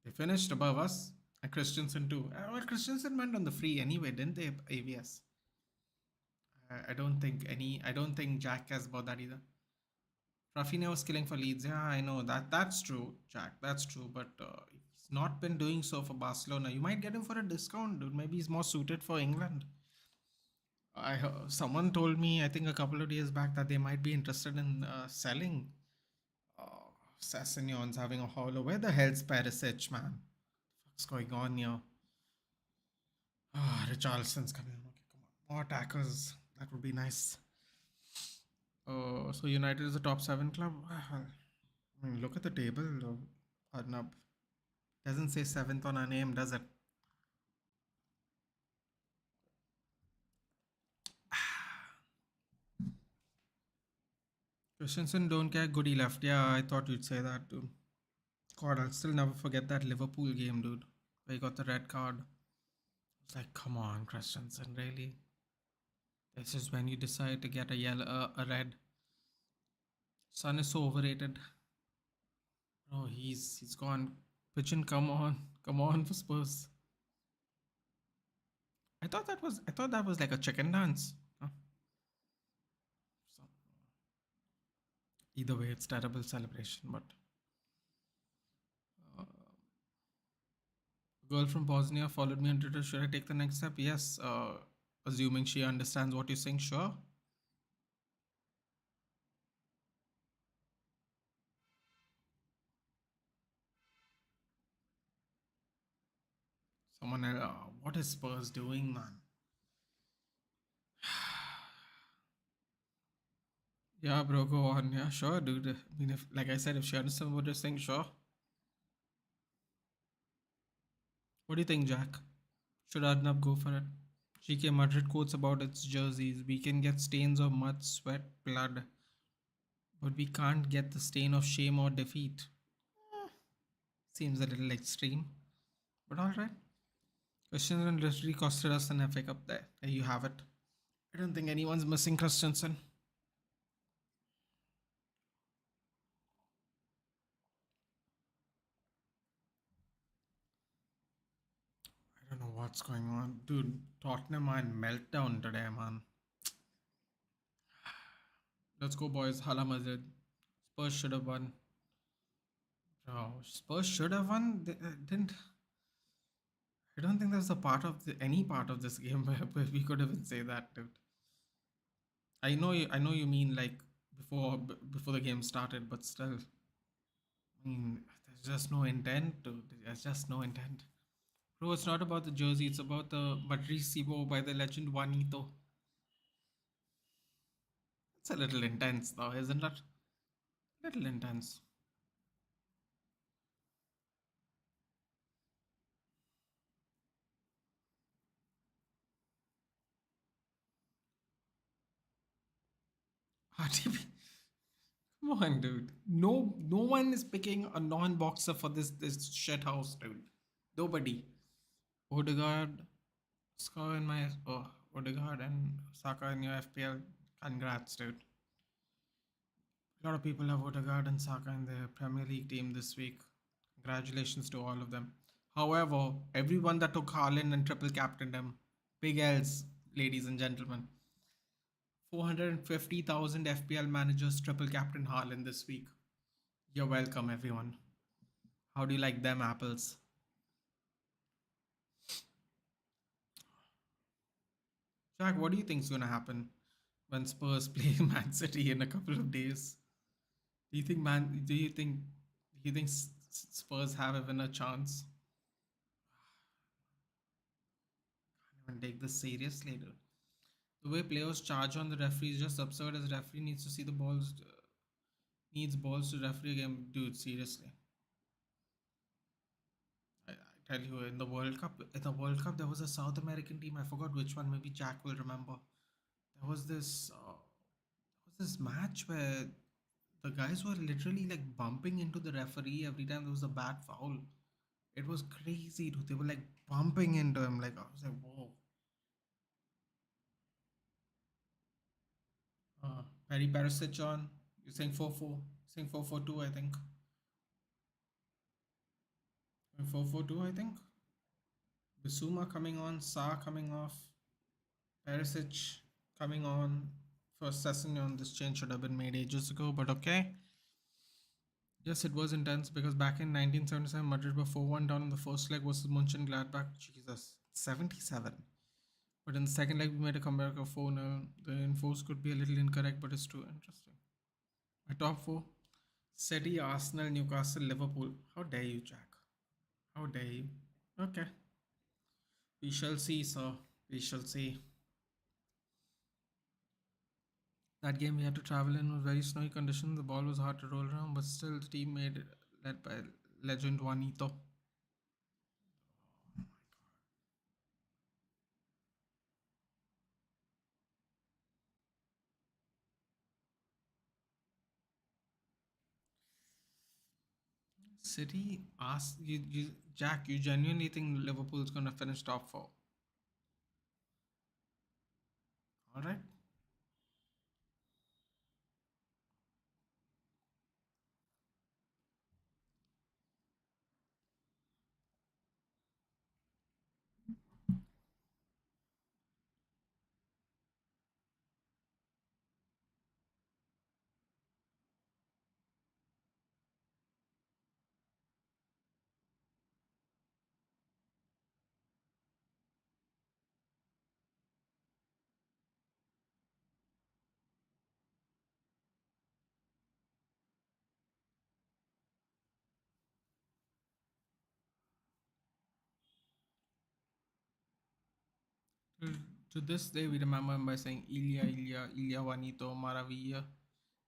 They finished above us. And Christensen too. Well, Christensen went on the free anyway, didn't they? AVS. I don't think Jack cares about that either. Rafinha was killing for Leeds. Yeah, I know that's true, Jack. That's true, but he's not been doing so for Barcelona. You might get him for a discount, dude. Maybe he's more suited for England. Someone told me I think a couple of days back that they might be interested in selling Sassuon's having a hollow. Where the hell's Perisic, man? What's going on here? Richarlison's coming. Okay, come on. More attackers. That would be nice. So United is a top seven club. I mean, look at the table, Arnab. Doesn't say seventh on our name, does it? Christensen don't care. Good he left. Yeah, I thought you'd say that too. God, I'll still never forget that Liverpool game, dude. Where he got the red card. It's like, come on, Christensen, really? This is when you decide to get a yellow, a red. Son is so overrated. Oh, he's gone. Pigeon, come on for Spurs. I thought that was like a chicken dance. Huh? So, either way, it's terrible celebration. But uh, girl from Bosnia followed me on Twitter. Should I take the next step? Yes. Assuming she understands what you're saying, sure. Someone, what is Spurs doing, man? Yeah, bro, go on. Yeah, sure, dude. I mean, if, like I said, if she understands what you're saying, sure. What do you think, Jack? Should Arnab go for it? GK Madrid quotes about its jerseys. We can get stains of mud, sweat, blood, but we can't get the stain of shame or defeat. Seems a little extreme, but alright. Christensen literally costed us an FA Cup there. There you have it. I don't think anyone's missing Christensen. I don't know what's going on. Dude, Tottenham are in meltdown today, man. Let's go, boys. Hala Madrid. Spurs should have won. Bro, Spurs should have won. They didn't. I don't think there's a part of any part of this game where we could even say that, dude. I know you. I know you mean like before the game started, but still, I mean, there's just no intent. Dude. There's just no intent. Bro, it's not about the jersey. It's about the Madrisibo by the legend Juanito. It's a little intense, though, isn't it? Little intense. RTP. Come on, dude. No one is picking a non-boxer for this shit house, dude. Nobody. Odegaard, Scar in my Odegaard and Saka in your FPL. Congrats, dude. A lot of people have Odegaard and Saka in their Premier League team this week. Congratulations to all of them. However, everyone that took Haaland and triple captained him, big L's, ladies and gentlemen. 450,000 FPL managers triple captain Haaland this week. You're welcome, everyone. How do you like them apples? Jack, what do you think is going to happen when Spurs play Man City in a couple of days? Do you think man? Do you think Spurs have even a chance? Can't even take this seriously, dude. The way players charge on the referee is just absurd. As referee needs to see the balls, needs balls to referee a game, dude. Seriously, I tell you, in the World Cup, there was a South American team. I forgot which one. Maybe Jack will remember. There was this match where the guys were literally like bumping into the referee every time there was a bad foul. It was crazy, dude. They were like bumping into him. Like I was like, whoa. Perry Perisic on. You're saying 4-4. Saying 4-4-2, I think. 4-4-2, I think. Bisuma coming on. Sa coming off. Perisic coming on. For Sessignon, this change should have been made ages ago, but okay. Yes, it was intense because back in 1977, Madrid were 4-1 down in the first leg versus Mönchengladbach. Jesus, 77. But in the second leg, we made a comeback of 4-0. The infos could be a little incorrect, but it's true. Interesting. My top four: City, Arsenal, Newcastle, Liverpool. How dare you, Jack? How dare you? Okay. We shall see, sir. We shall see. That game we had to travel in was very snowy conditions. The ball was hard to roll around, but still the team made it, led by legend Juanito. City ask you, Jack. You genuinely think Liverpool's gonna finish top four? All right. To, to this day, we remember him by saying Ilya, Ilya, Ilya Juanito, Maravilla.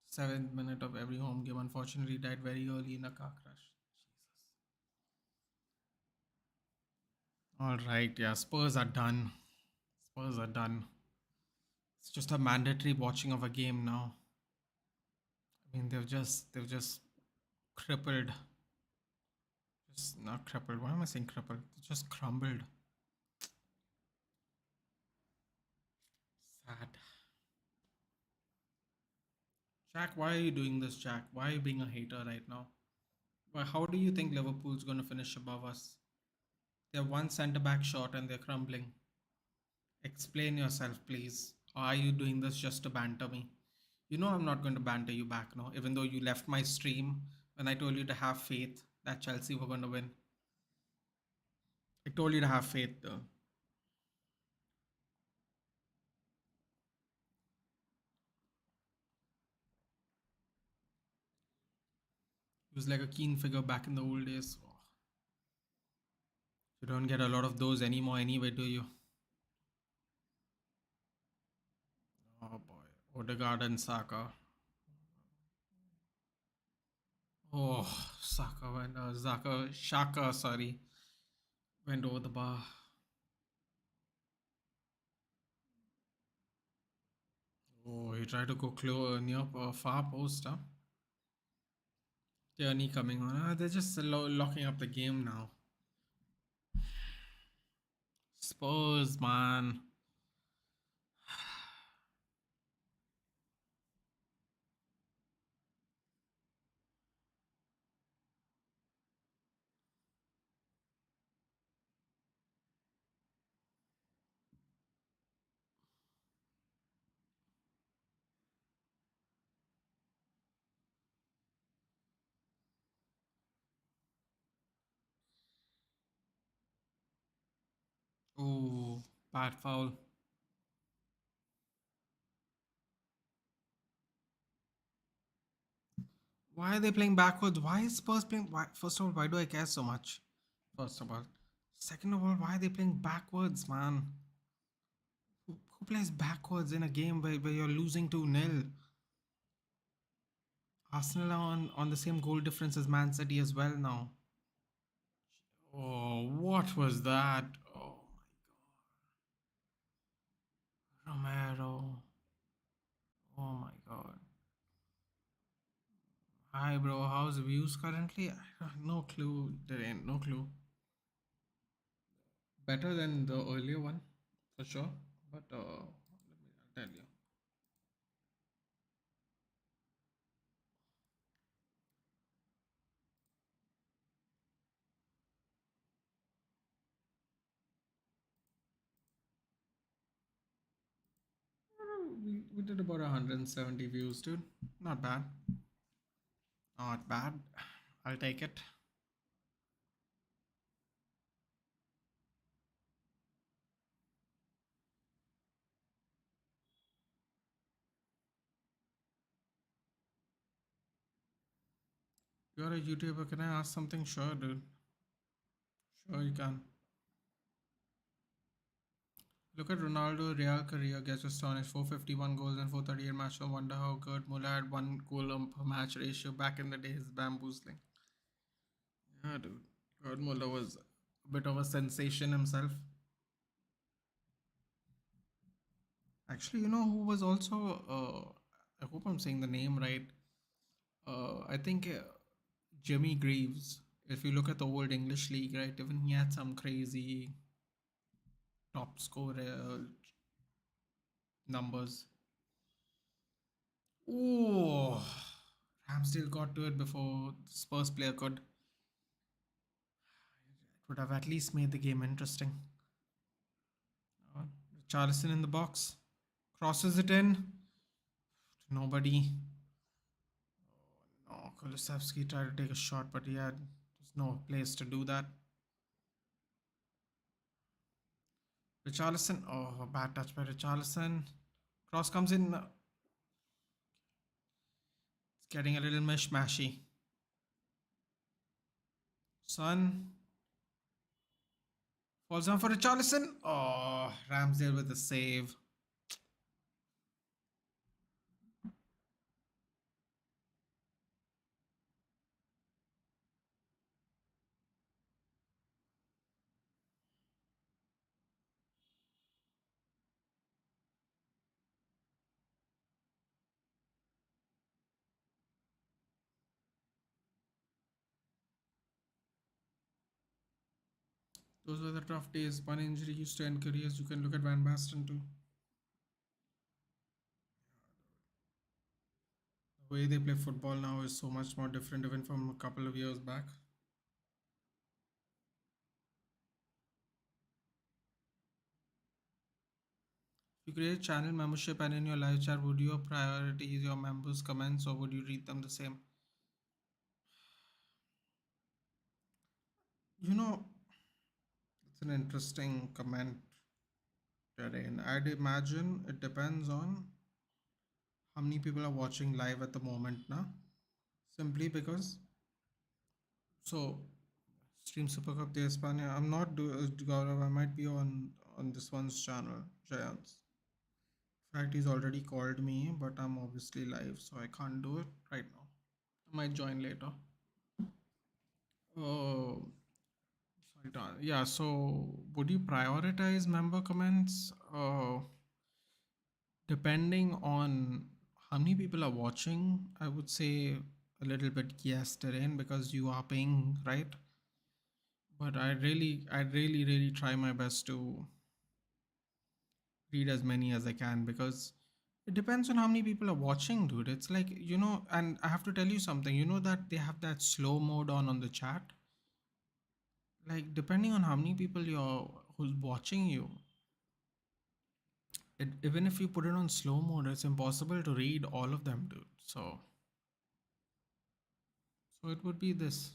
Seventh minute of every home game. Unfortunately, died very early in a car crash. All right, yeah, Spurs are done. Spurs are done. It's just a mandatory watching of a game now. I mean, they've just crippled. Just not crippled. Why am I saying crippled? They just crumbled. Sad. Jack, why are you doing this, Jack? Why are you being a hater right now? Why, how do you think Liverpool's going to finish above us? They're one centre back short and they're crumbling. Explain yourself, please. Or are you doing this just to banter me? You know I'm not going to banter you back now, even though you left my stream when I told you to have faith that Chelsea were going to win. I told you to have faith, though. He was like a keen figure back in the old days. Oh, you don't get a lot of those anymore anyway, do you? Oh boy. Odegaard and Saka. Oh, Saka went, Shaka, sorry, went over the bar. Oh, he tried to go near far post, huh? Tierney coming on. They're just locking up the game now. Spurs, man. Oh, bad foul. Why are they playing backwards? Why is Spurs playing? Why, first of all, why do I care so much? First of all. Second of all, why are they playing backwards, man? Who plays backwards in a game where you're losing 2-0? Arsenal are on the same goal difference as Man City as well now. Oh, what was that? Oh my god. Romero. Oh my god. Hi bro, how's the views currently? No clue. There ain't no clue. Better than the earlier one, for sure. But I'll tell you. We did about 170 views, dude. Not bad. Not bad. I'll take it. You're a YouTuber. Can I ask something? Sure, dude. Sure, you can. Look at Ronaldo Real career gets astonished 451 goals and 438 matches. I wonder how Gerd Muller had one goal per match ratio back in the days bamboozling. Yeah, dude. Gerd Muller was a bit of a sensation himself. Actually, you know who was also, I hope I'm saying the name right. I think Jimmy Greaves. If you look at the old English league, right, even he had some crazy top scorer numbers. Oh, Ramsdale got to it before the Spurs player could. It would have at least made the game interesting. Charlison in the box. Crosses it in. Nobody. No, Kulusevski tried to take a shot, but there's no place to do that. Richarlison. Oh, bad touch by Richarlison. Cross comes in. It's getting a little mishmashy. Son. Falls down for Richarlison. Oh, Ramsdale with the save. Those were the tough days. One injury used to end careers. You can look at Van Basten too. The way they play football now is so much more different even from a couple of years back. If you create channel membership and in your live chat, would you prioritize your members' comments or would you read them the same? You know, it's an interesting comment, Terrain. I'd imagine it depends on how many people are watching live at the moment now. Simply because, so Stream Super Cup de España. I'm not Gaurav. I might be on this one's channel, Giants. In fact, he's already called me, but I'm obviously live, so I can't do it right now. I might join later. Oh, sorry. Yeah. So, would you prioritize member comments? Depending on how many people are watching, I would say a little bit yes, Terrain, because you are paying, right? But I really try my best to read as many as I can because it depends on how many people are watching, dude. It's like, and I have to tell you something, that they have that slow mode on the chat. Like, depending on how many people who's watching you, even if you put it on slow mode, it's impossible to read all of them, dude. So it would be this.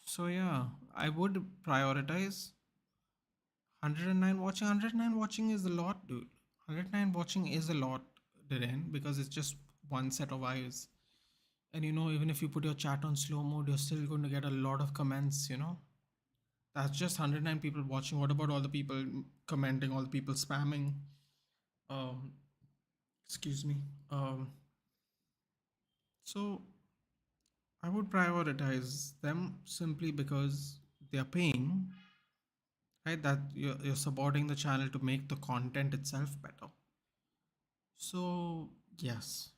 So yeah, I would prioritize 109 watching. 109 watching is a lot, dude. 109 watching is a lot, Dhiren, because it's just one set of eyes. And even if you put your chat on slow mode, you're still going to get a lot of comments. That's just 109 people watching. What about all the people commenting, all the people spamming? Um, excuse me. So I would prioritize them simply because they're paying, right? That you're supporting the channel to make the content itself better. So yes,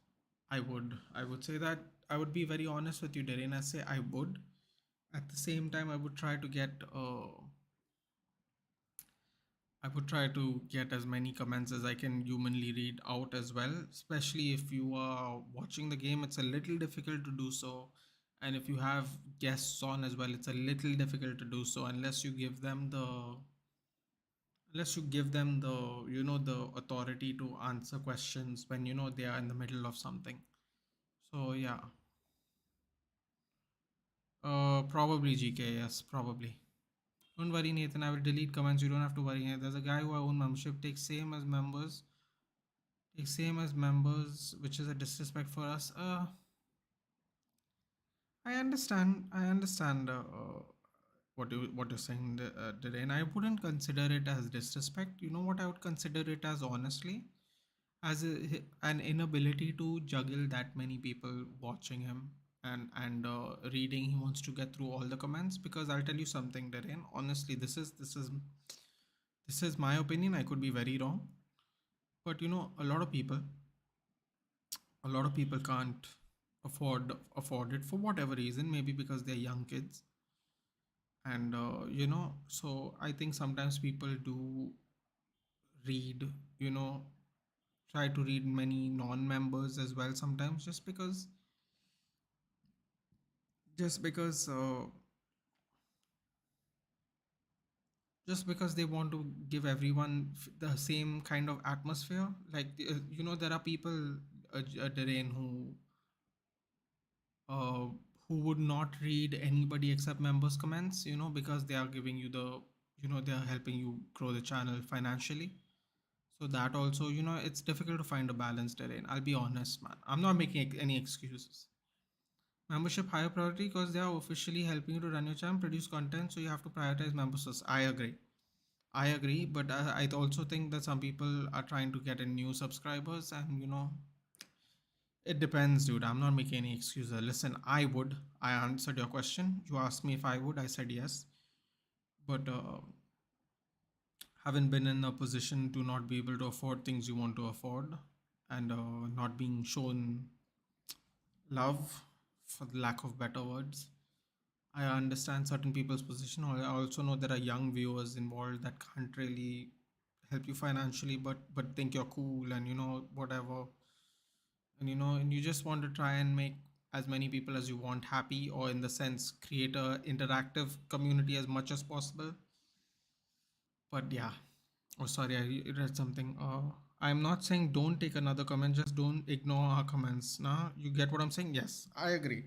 I would say that. I would be very honest with you, Darren. I say I would. At the same time, I would try to get as many comments as I can humanly read out as well. Especially if you are watching the game, it's a little difficult to do so. And if you have guests on as well, it's a little difficult to do so unless you give them the authority to answer questions when they are in the middle of something. So yeah, probably GK. Yes, probably. Don't worry, Nathan. I will delete comments. You don't have to worry. There's a guy who I own membership takes same as members, which is a disrespect for us. I understand. I understand what you're saying, today, and I wouldn't consider it as disrespect. You know what I would consider it as, honestly, as an inability to juggle that many people watching him and reading. He wants to get through all the comments because I'll tell you something, Darren. Honestly, this is my opinion. I could be very wrong, but a lot of people can't afford it for whatever reason. Maybe because they're young kids, and so I think sometimes people do read, you know, try to read many non-members as well sometimes just because just because they want to give everyone the same kind of atmosphere. Like, there are people, Darren, uh, who would not read anybody except members comments, because they are giving you they are helping you grow the channel financially. So that also, it's difficult to find a balance, Darren. I'll be honest, man. I'm not making any excuses. Membership higher priority because they are officially helping you to run your channel, produce content, so you have to prioritize memberships. I agree, but I also think that some people are trying to get in new subscribers, and it depends, dude. I'm not making any excuses. Listen, I answered your question. You asked me if I would. I said yes, but haven't been in a position to not be able to afford things you want to afford, and not being shown love, for the lack of better words. I understand certain people's position. I also know there are young viewers involved that can't really help you financially, but think you're cool and whatever, and and you just want to try and make as many people as you want happy, or in the sense create a interactive community as much as possible. But yeah. Oh, sorry, I read something. I'm not saying don't take another comment, just don't ignore our comments. Nah, you get what I'm saying? Yes, I agree.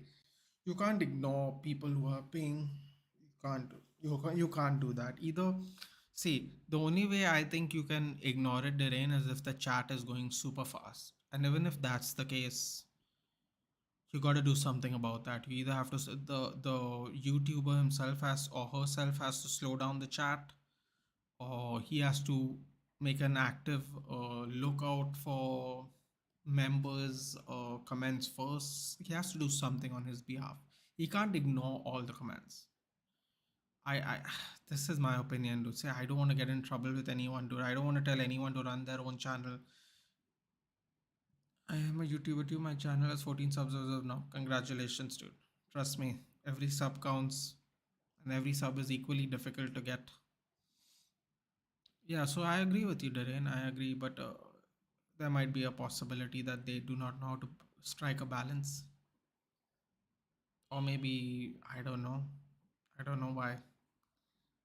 You can't ignore people who are paying. You can't do that either. See, the only way I think you can ignore it, Derain, is if the chat is going super fast. And even if that's the case, you got to do something about that. You either have to the YouTuber himself has or herself has to slow down the chat, or he has to make an active lookout for members comments first. He has to do something on his behalf. He can't ignore all the comments. I This is my opinion, to say I don't want to get in trouble with anyone, dude. I don't want to tell anyone to run their own channel. I am a YouTuber too. My channel has 14 subs as of now. Congratulations, dude. Trust me, every sub counts, and every sub is equally difficult to get. Yeah, so I agree with you, Darren. I agree, but there might be a possibility that they do not know how to strike a balance, or maybe I don't know. I don't know why.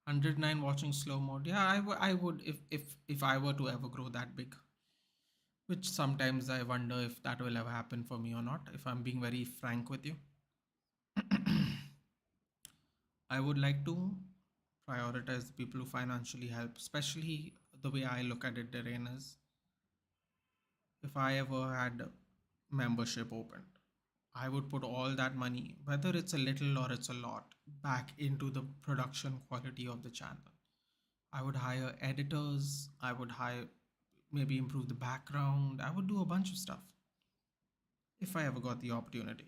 109 watching slow mode. Yeah, I would if I were to ever grow that big, which sometimes I wonder if that will ever happen for me or not. If I'm being very frank with you, I would like to prioritize the people who financially help, especially the way I look at it, Darren, is if I ever had membership opened, I would put all that money, whether it's a little or it's a lot, back into the production quality of the channel. I would hire editors, I would hire, maybe improve the background, I would do a bunch of stuff if I ever got the opportunity.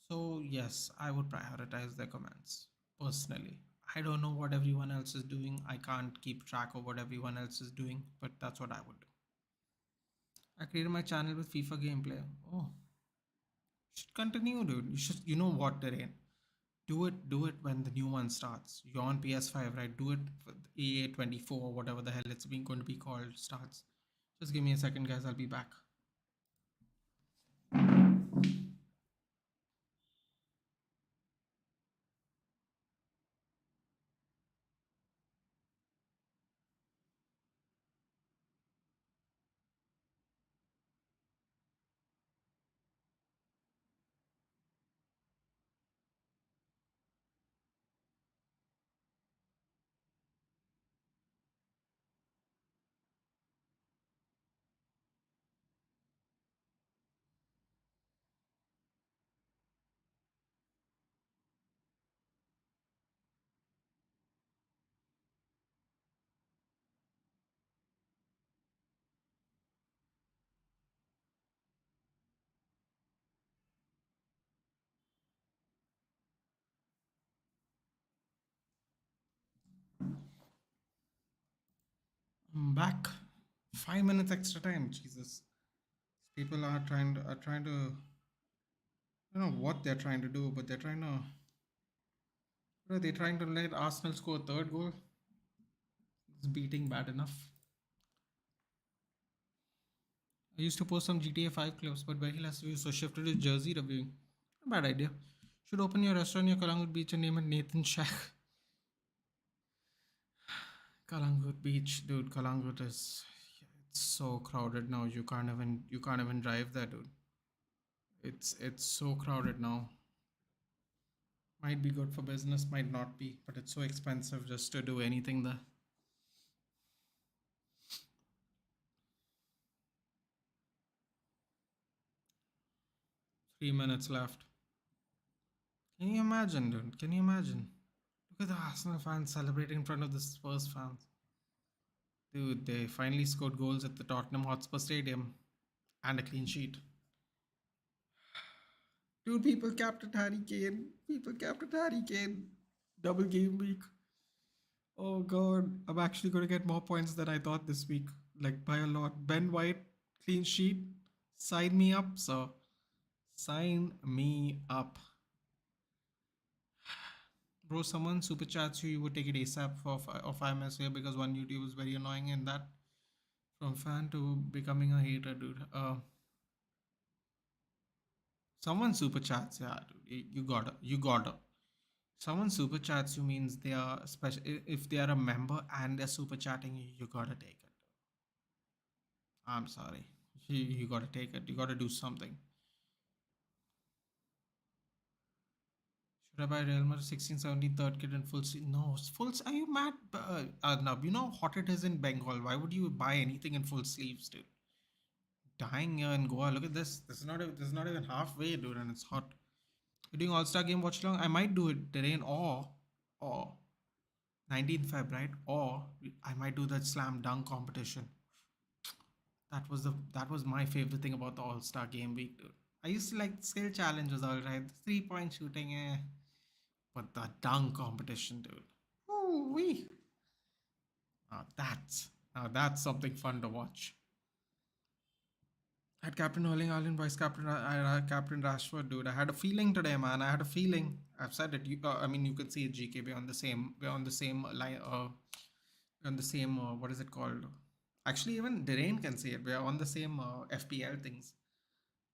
So, yes, I would prioritize their comments personally. I don't know what everyone else is doing. I can't keep track of what everyone else is doing, but that's what I would do. I created my channel with FIFA gameplay. Oh, should continue, dude. You know what, Terrain? Do it when the new one starts. You're on PS5, right? Do it for EA24, whatever the hell it's been going to be called, starts. Just give me a second, guys. I'll be back. I'm back. 5 minutes extra time. Jesus. People are trying to. I don't know what they're trying to do, but they're trying to. What are they trying to let Arsenal score a third goal? It's beating bad enough. I used to post some GTA 5 clips, but very less views, so shifted to jersey reviewing. Bad idea. Should open your restaurant near Kalangut Beach and name it Nathan Shack. Kalangut Beach, dude. Kalangut is it's so crowded now. You can't even drive there, dude. It's so crowded now. Might be good for business, might not be, but it's so expensive just to do anything there. 3 minutes left. Can you imagine, dude? Can you imagine? Look at the Arsenal fans celebrating in front of the Spurs fans. Dude, they finally scored goals at the Tottenham Hotspur Stadium and a clean sheet. Dude, people captain Harry Kane. People captain Harry Kane. Double game week. Oh god, I'm actually going to get more points than I thought this week. Like by a lot. Ben White, clean sheet. Sign me up, sir. Sign me up. Bro, someone super chats you, you would take it ASAP for of 5 minutes here because one YouTube is very annoying in that. From fan to becoming a hater, dude. Someone super chats, yeah, dude. You gotta. Someone super chats you means they are special. If they are a member and they're super chatting you, you gotta take it. I'm sorry. You gotta take it. You gotta do something. Should I buy Real Madrid 16, 17, third kit in full sleeve? No, are you mad? No, you know how hot it is in Bengal. Why would you buy anything in full sleeves, dude? Dying here in Goa. Look at this. This is not even halfway, dude, and it's hot. You're doing All Star game watch along? I might do it today or 19th Feb, right? Or I might do that slam dunk competition. That was my favorite thing about the All Star game week, dude. I used to like skill challenges, all right. 3 point shooting, but the dunk competition, dude. Ooh wee. Now that's something fun to watch. At Captain Hurling Island, Vice Captain Captain Rashford, dude. I had a feeling today, man. I had a feeling. I've said it. I mean, you can see it. GK. We're on the same. We're on the same line. On the same. What is it called? Actually, even Derain can see it. We're on the same FPL things.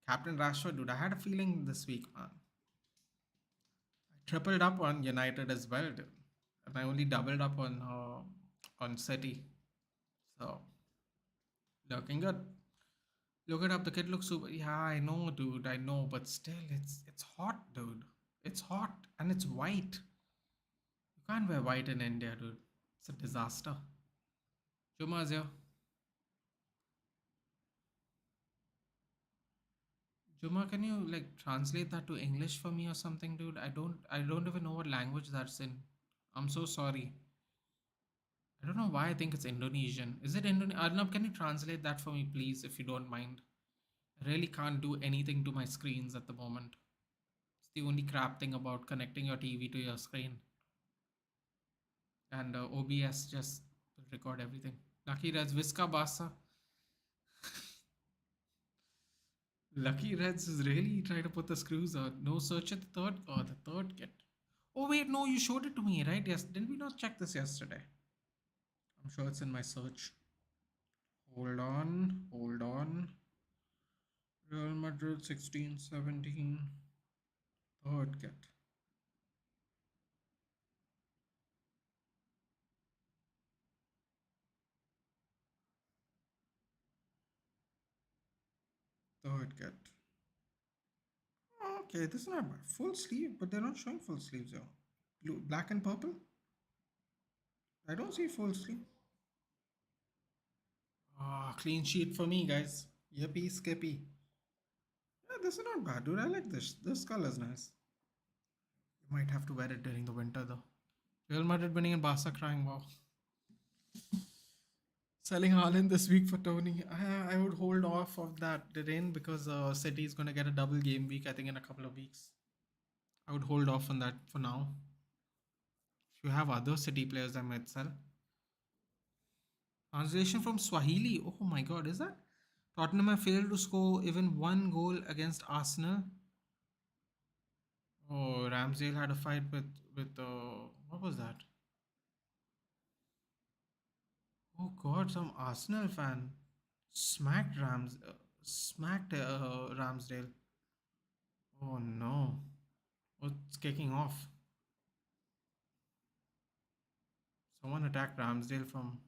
Captain Rashford, dude. I had a feeling this week, man. I tripled up on United as well, dude. And I only doubled up on City. So looking good. Look it up. The kid looks super. Yeah, I know, dude. I know, but still, it's hot, dude. It's hot and it's white. You can't wear white in India, dude. It's a disaster. Juma's here. Juma, can you like translate that to English for me or something, dude? I don't even know what language that's in. I'm so sorry. I don't know why I think it's Indonesian. Is it Indonesian? Arnab, can you translate that for me, please, if you don't mind? I really can't do anything to my screens at the moment. It's the only crap thing about connecting your TV to your screen. And OBS just record everything. Lucky Reds, Visca Basa. Lucky Reds is really trying to put the screws on. No search at the third. Oh, the third kit. Oh wait, no, you showed it to me, right? Yes, didn't we not check this yesterday? I'm sure it's in my search. Hold on. Real Madrid 16, 17. Third kit. Third kit. Okay, this is not bad. Full sleeve, but they're not showing full sleeves here. Blue, black and purple. I don't see full sleeve. Ah, clean sheet for me, guys. Yippee skippy. Yeah, this is not bad, dude. I like this. This color is nice. You might have to wear it during the winter, though. Real Madrid winning and Barca crying. Wow. Selling Haaland this week for Tony. I would hold off of that rain because City is going to get a double game week, I think, in a couple of weeks. I would hold off on that for now. If you have other City players, I might sell. Translation from Swahili. Oh my god, is that? Tottenham have failed to score even one goal against Arsenal. Oh, Ramsdale had a fight with what was that? Oh god, some Arsenal fan smacked Ramsdale. Oh no. What's kicking off? Someone attacked Ramsdale from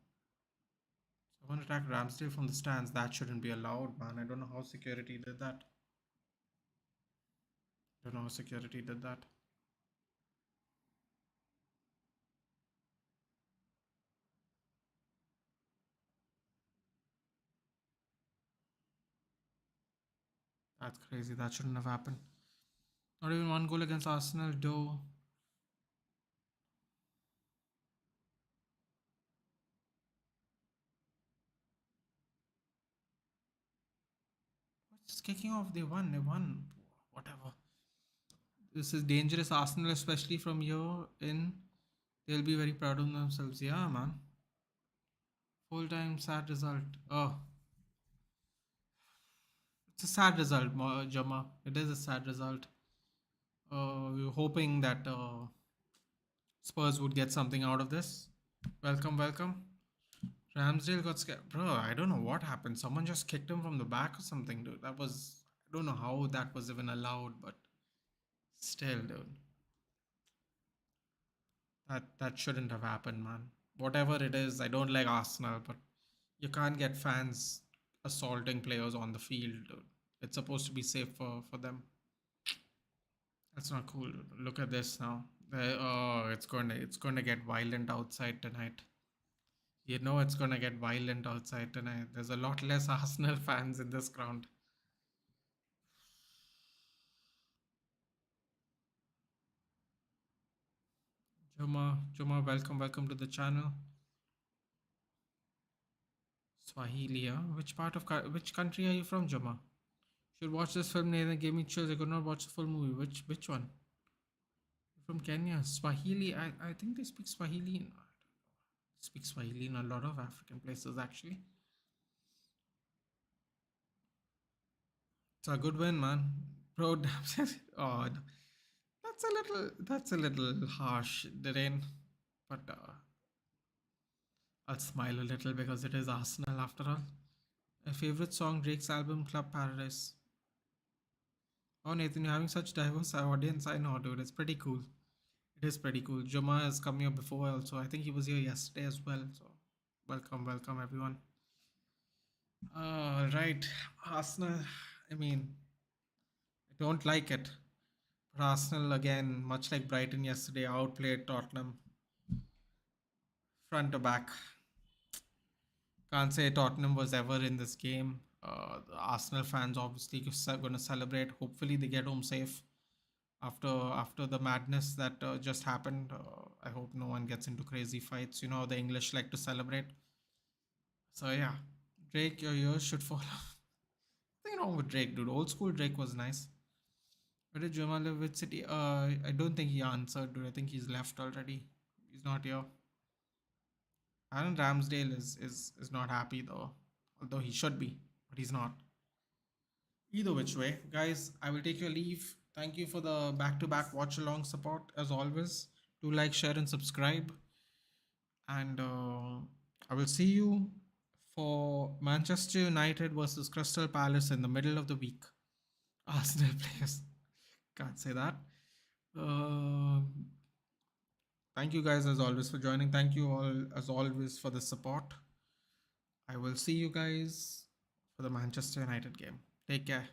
Someone attacked Ramsdale from the stands. That shouldn't be allowed, man. I don't know how security did that. Don't know how security did that. That's crazy. That shouldn't have happened. Not even one goal against Arsenal, though. What's kicking off? They won. They won. Whatever. This is dangerous. Arsenal, especially from here in, they'll be very proud of themselves. Yeah, man. Full time sad result. Oh, it's a sad result, Jama. It is a sad result. We were hoping that Spurs would get something out of this. Welcome, welcome. Ramsdale got scared. Bro, I don't know what happened. Someone just kicked him from the back or something, dude. That was. I don't know how that was even allowed, but still, dude. That shouldn't have happened, man. Whatever it is, I don't like Arsenal, but you can't get fans assaulting players on the field, dude. It's supposed to be safe for them. That's not cool. Look at this now. Oh, it's going to get violent outside tonight. You know it's going to get violent outside tonight. There's a lot less Arsenal fans in this ground. Juma, welcome to the channel. Swahili, huh? Which country are you from, Juma? Should watch this film. Nathan gave me chills. I could not watch the full movie. Which one? From Kenya. Swahili. I think they speak Swahili. Speak Swahili in a lot of African places actually. It's a good win, man. Bro, oh, that's a little harsh, Darren. But I'll smile a little because it is Arsenal after all. My favorite song, Drake's album, Club Paradise. Oh, Nathan, you're having such diverse audience. I know, dude. It's pretty cool. It is pretty cool. Juma has come here before also. I think he was here yesterday as well. So, welcome, everyone. Right. Arsenal, I mean, I don't like it. But Arsenal, again, much like Brighton yesterday, outplayed Tottenham front to back. Can't say Tottenham was ever in this game. The Arsenal fans obviously going to celebrate. Hopefully, they get home safe after the madness that just happened. I hope no one gets into crazy fights. You know, the English like to celebrate. So yeah, Drake, your ears should fall off. Nothing wrong with Drake, dude. Old school Drake was nice. Where did Jamal live with City? I don't think he answered, dude. I think he's left already. He's not here. Aaron Ramsdale is not happy though, although he should be, but he's not. Either which way, guys, I will take your leave. Thank you for the back-to-back watch-along support as always. Do like, share, and subscribe. And I will see you for Manchester United versus Crystal Palace in the middle of the week. Arsenal players. Can't say that. Uh, Thank you guys as always for joining. Thank you all as always for the support. I will see you guys for the Manchester United game. Take care.